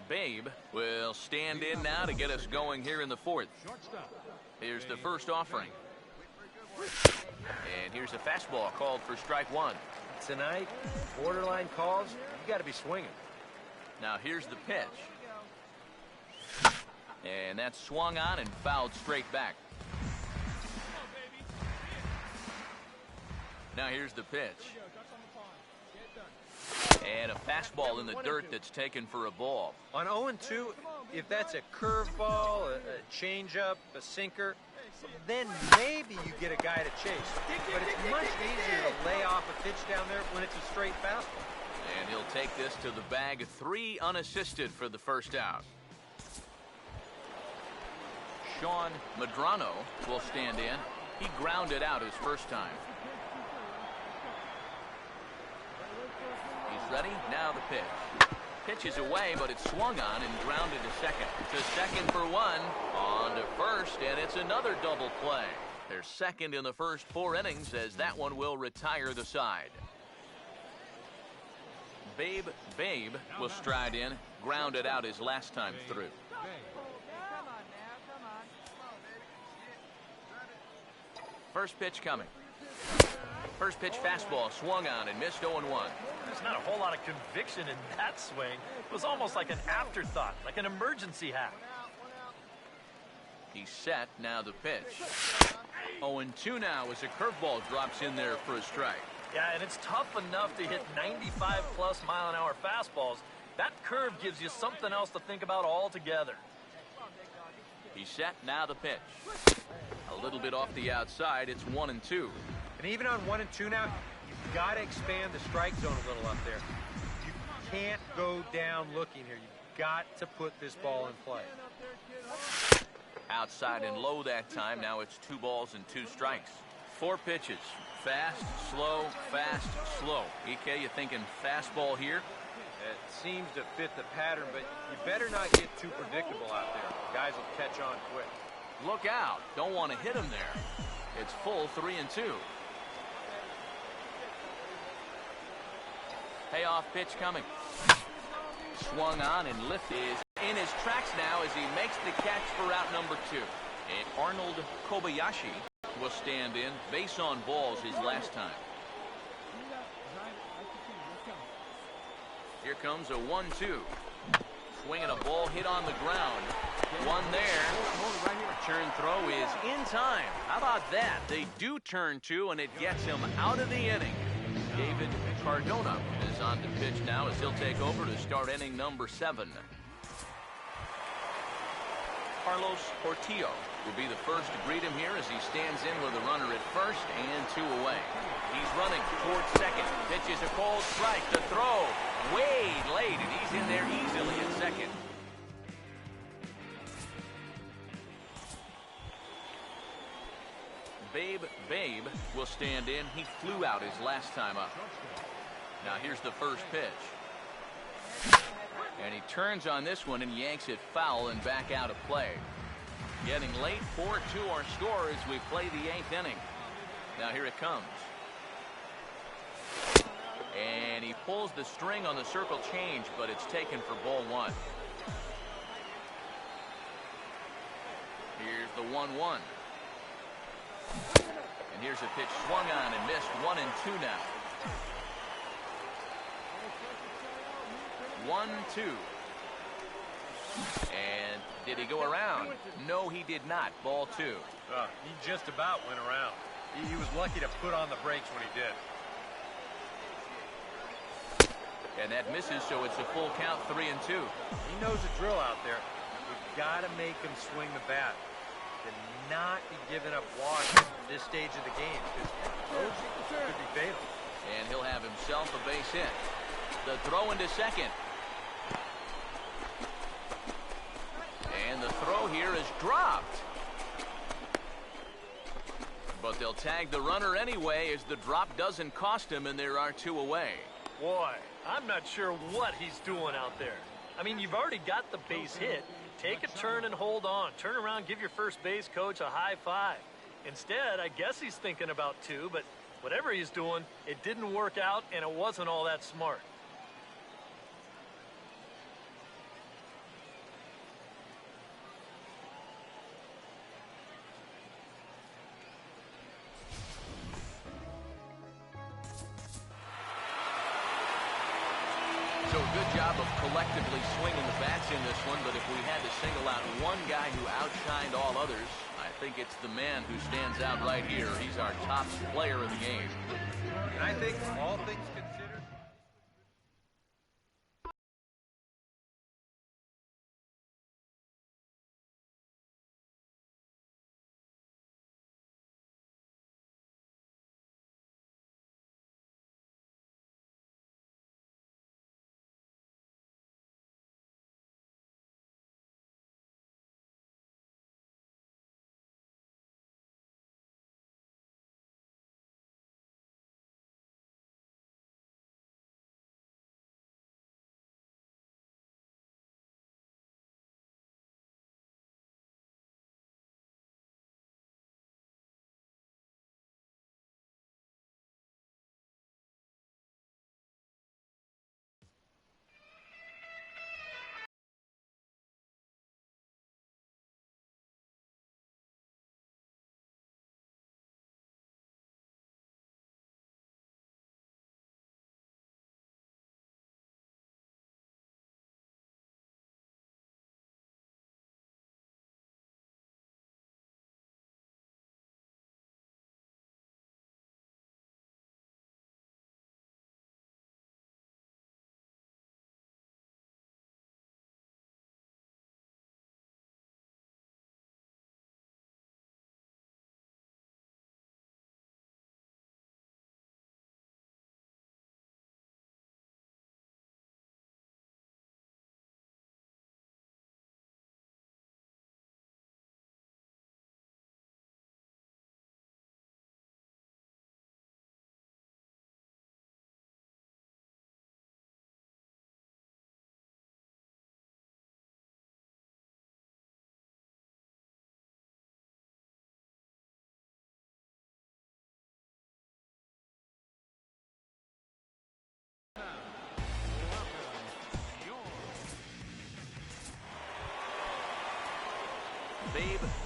Babe will stand in now to get us going here in the 4th. Here's the first offering. And here's a fastball called for strike 1. Tonight, borderline calls, you got to be swinging. Now here's the pitch. And that's swung on and fouled straight back. Now here's the pitch. And a fastball in the dirt that's taken for a ball. On 0-2, if that's a curveball, a changeup, a sinker, then maybe you get a guy to chase. But it's much easier to lay off a pitch down there when it's a straight fastball. And he'll take this to the bag. 3 unassisted for the first out. Sean Medrano will stand in. He grounded out his first time. He's ready. Now the pitch. Pitch is away, but it's swung on and grounded to second. To second for 1. On to first, and it's another double play. They're second in the first 4 innings as that one will retire the side. Babe will stride in. Grounded out his last time through. First pitch coming. First pitch fastball swung on and missed 0-1. There's not a whole lot of conviction in that swing. It was almost like an afterthought, like an emergency hack. He's set. Now the pitch. 0-2 now as a curveball drops in there for a strike. Yeah, and it's tough enough to hit 95-plus mile-an-hour fastballs. That curve gives you something else to think about altogether. He's set. Now the pitch. A little bit off the outside. It's 1-2. And even on 1-2 now, you've got to expand the strike zone a little up there. You can't go down looking here. You've got to put this ball in play. Outside and low that time. Now it's 2 balls and 2 strikes. 4 pitches. Fast, slow, fast, slow. EK, you thinking fastball here? It seems to fit the pattern, but you better not get too predictable out there. Guys will catch on quick. Look out. Don't want to hit him there. It's full 3-2. Payoff pitch coming. Swung on and lifted. Is in his tracks now as he makes the catch for out number 2. And Arnold Kobayashi will stand in. Base on balls his last time. Here comes a 1-2. Swinging a ball hit on the ground. One there. Return throw is in time. How about that? They do turn 2, and it gets him out of the inning. David Cardona is on to pitch now as he'll take over to start inning number 7. Carlos Portillo will be the first to greet him here as he stands in with a runner at first and 2 away. He's running towards second. Pitches a cold strike to throw. Way late, and he's in there easily at second. Babe will stand in. He flew out his last time up. Now here's the first pitch. And he turns on this one and yanks it foul and back out of play. Getting late, 4-2 our score as we play the 8th inning. Now here it comes. And he pulls the string on the circle change, but it's taken for ball 1. Here's the 1-1. And here's a pitch swung on and missed. 1-2 now. 1-2. And did he go around? No, he did not. Ball 2. He just about went around. He was lucky to put on the brakes when he did. And that misses, so it's a full count, 3-2. He knows the drill out there. You've got to make him swing the bat. To not be giving up walks at this stage of the game, because those could be fatal. And he'll have himself a base hit. The throw into second. And the throw here is dropped. But they'll tag the runner anyway, as the drop doesn't cost him, and there are 2 away. Boy, I'm not sure what he's doing out there. I mean, you've already got the base hit. Take a turn and hold on. Turn around, give your first base coach a high five. Instead, I guess he's thinking about 2, but whatever he's doing, it didn't work out, and it wasn't all that smart. So good job of collectively swinging the bats in this one, but if we had to single out one guy who outshined all others, I think it's the man who stands out right here. He's our top player of the game. And I think all things considered...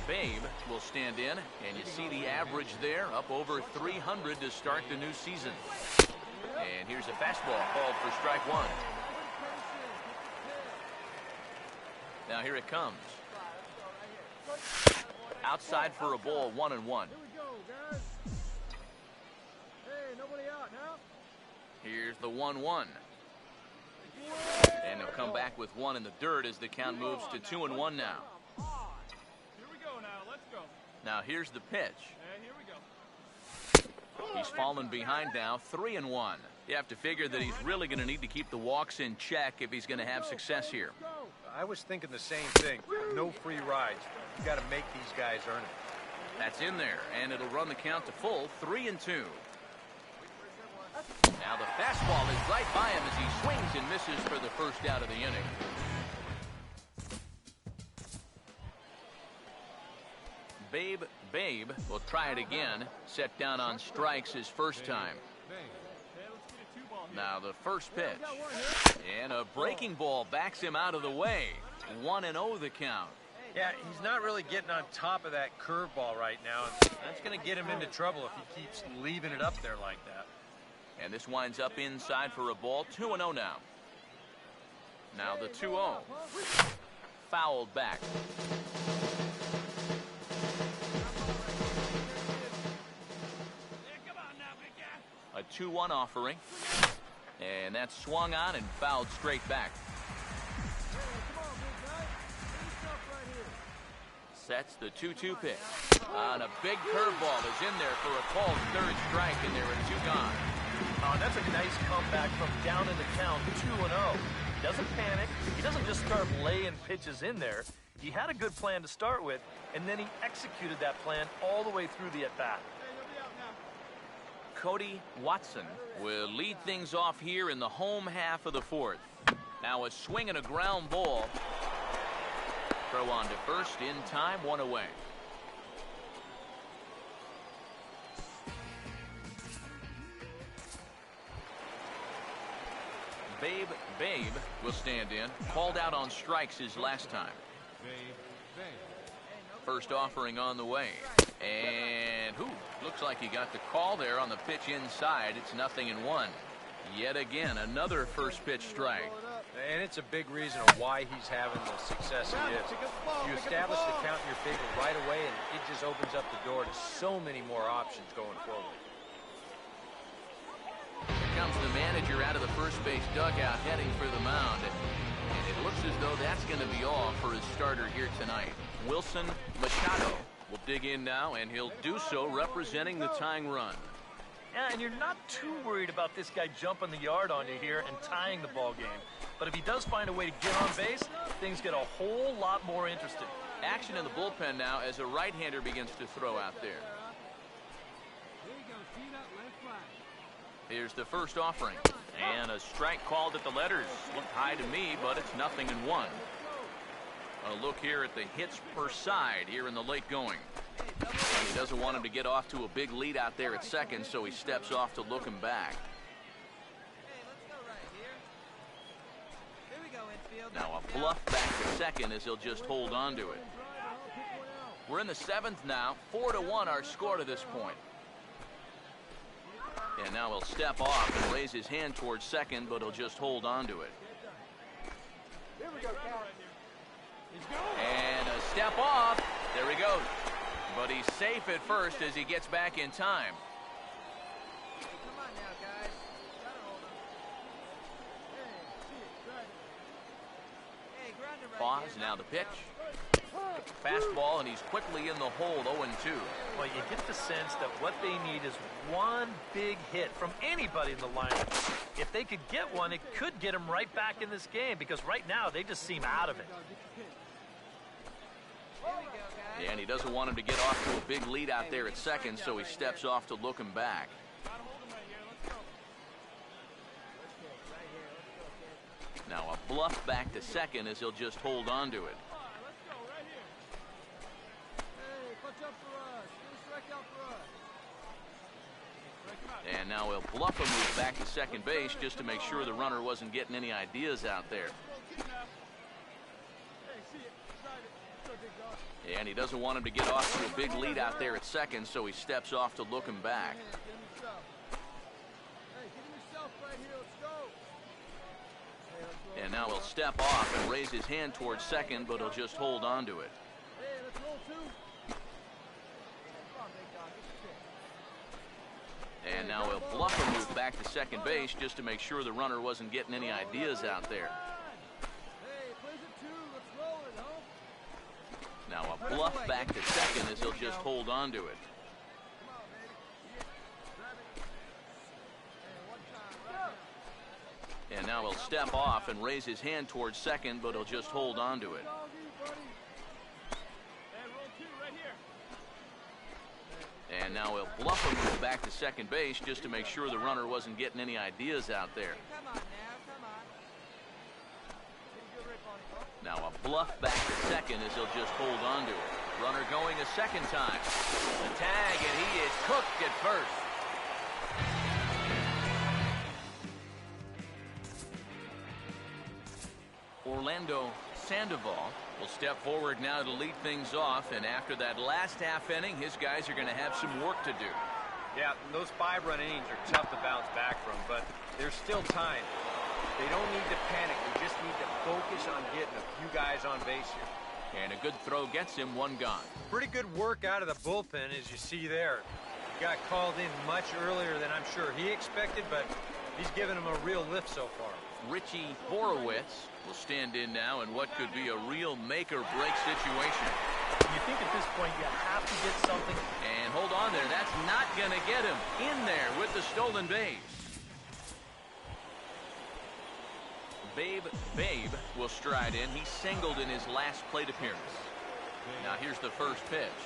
Babe will stand in, and you see the average there, up over 300 to start the new season. And here's a fastball called for strike 1. Now here it comes. Outside for a ball, 1-1. Here we go, guys. Hey, nobody out now? Here's the 1-1. And they'll come back with 1 in the dirt as the count moves to 2-1 now. Here we go now. Let's go. Now here's the pitch. And here we go. He's fallen behind now, 3-1. You have to figure that he's really going to need to keep the walks in check if he's going to have success here. I was thinking the same thing. No free rides. You got to make these guys earn it. That's in there, and it'll run the count to full, 3-2. Now the fastball is right by him as he swings and misses for the first out of the inning. Babe will try it again. Set down on strikes his first time. Now the first pitch. And a breaking ball backs him out of the way. 1-0 the count. Yeah, he's not really getting on top of that curveball right now. And that's going to get him into trouble if he keeps leaving it up there like that. And this winds up inside for a ball. 2-0 now. Now the 2-0. Fouled back. A 2-1 offering. And that's swung on and fouled straight back. Sets the 2-2 pitch. On a big curveball is in there for a called third strike, and there are 2 gone. Oh, that's a nice comeback from down in the count, 2-0. He doesn't panic. He doesn't just start laying pitches in there. He had a good plan to start with, and then he executed that plan all the way through the at-bat. Cody Watson will lead things off here in the home half of the 4th. Now a swing and a ground ball. Throw on to first in time, 1 away. Babe will stand in. Called out on strikes his last time. First offering on the way. And looks like he got the call there on the pitch inside. It's 0-1. Yet again, another first pitch strike. And it's a big reason of why he's having the success he is. You establish the count in your favor right away, and it just opens up the door to so many more options going forward. Here comes the manager out of the first base dugout heading for the mound. And it looks as though that's going to be all for his starter here tonight. Wilson Machado will dig in now, and he'll do so representing the tying run. Yeah, and you're not too worried about this guy jumping the yard on you here and tying the ball game. But if he does find a way to get on base, things get a whole lot more interesting. Action in the bullpen now as a right-hander begins to throw out there. Here's the first offering. And a strike called at the letters. Looked high to me, but it's 0-1. A look here at the hits per side here in the late going. And he doesn't want him to get off to a big lead out there at second, so he steps off to look him back. Now a bluff back to second as he'll just hold on to it. We're in the 7th now. 4-1 our score to this point. And now he'll step off and raise his hand towards second, but he'll just hold on to it. And a step off. There he goes. But he's safe at first as he gets back in time. Pause, now the pitch. Fastball, and he's quickly in the hole, 0-2. Well, you get the sense that what they need is one big hit from anybody in the lineup. If they could get one, it could get them right back in this game, because right now they just seem out of it. Yeah, and he doesn't want him to get off to a big lead out there at second, so he steps off to look him back. Now a bluff back to second as he'll just hold on to it. And now he'll bluff a move back to second base just to make sure the runner wasn't getting any ideas out there. And he doesn't want him to get off to a big lead out there at second, so he steps off to look him back. And now he'll step off and raise his hand towards second, but he'll just hold on to it. And now he'll bluff a move back to second base just to make sure the runner wasn't getting any ideas out there. Now a bluff back to second as he'll just hold on to it. And now he'll step off and raise his hand towards second, but he'll just hold on to it. And now he'll bluff a move back to second base just to make sure the runner wasn't getting any ideas out there. Now a bluff back to second as he'll just hold on to it. Runner going a second time. The tag, and he is cooked at first. Orlando Sandoval will step forward now to lead things off, and after that last half inning, his guys are going to have some work to do. Yeah, those 5-run innings are tough to bounce back from, but there's still time. They don't need to panic. They just need to focus on getting a few guys on base here. And a good throw gets him one gone. Pretty good work out of the bullpen, as you see there. He got called in much earlier than I'm sure he expected, but he's given him a real lift so far. Richie Horowitz will stand in now in what could be a real make-or-break situation. You think at this point you have to get something. And hold on there. That's not going to get him in there with the stolen base. Babe will stride in. He singled in his last plate appearance. Now here's the first pitch.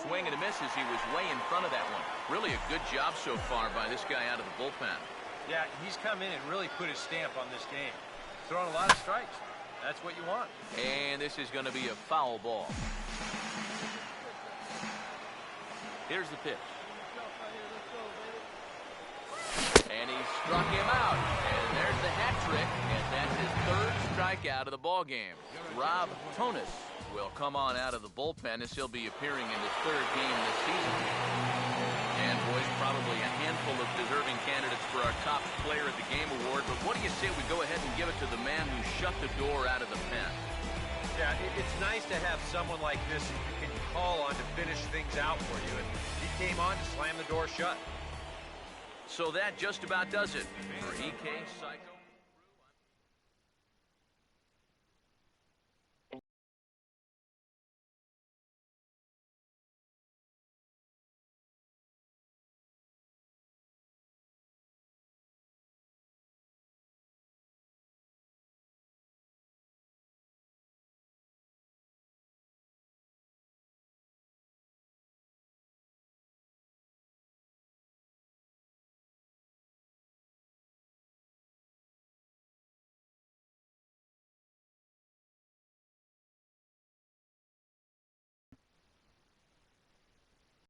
Swing and a miss as he was way in front of that one. Really a good job so far by this guy out of the bullpen. Yeah, he's come in and really put his stamp on this game. Throwing a lot of strikes. That's what you want. And this is going to be a foul ball. Here's the pitch. And he struck him out. And there's the hat trick. And that's his third strikeout of the ball game. Rob Tonis will come on out of the bullpen as he'll be appearing in his third game this season. And boys, probably a handful of deserving candidates for our top player of the game award. But what do you say we go ahead and give it to the man who shut the door out of the pen? Yeah, it's nice to have someone like this that you can call on to finish things out for you. And he came on to slam the door shut. So that just about does it for EK Psycho.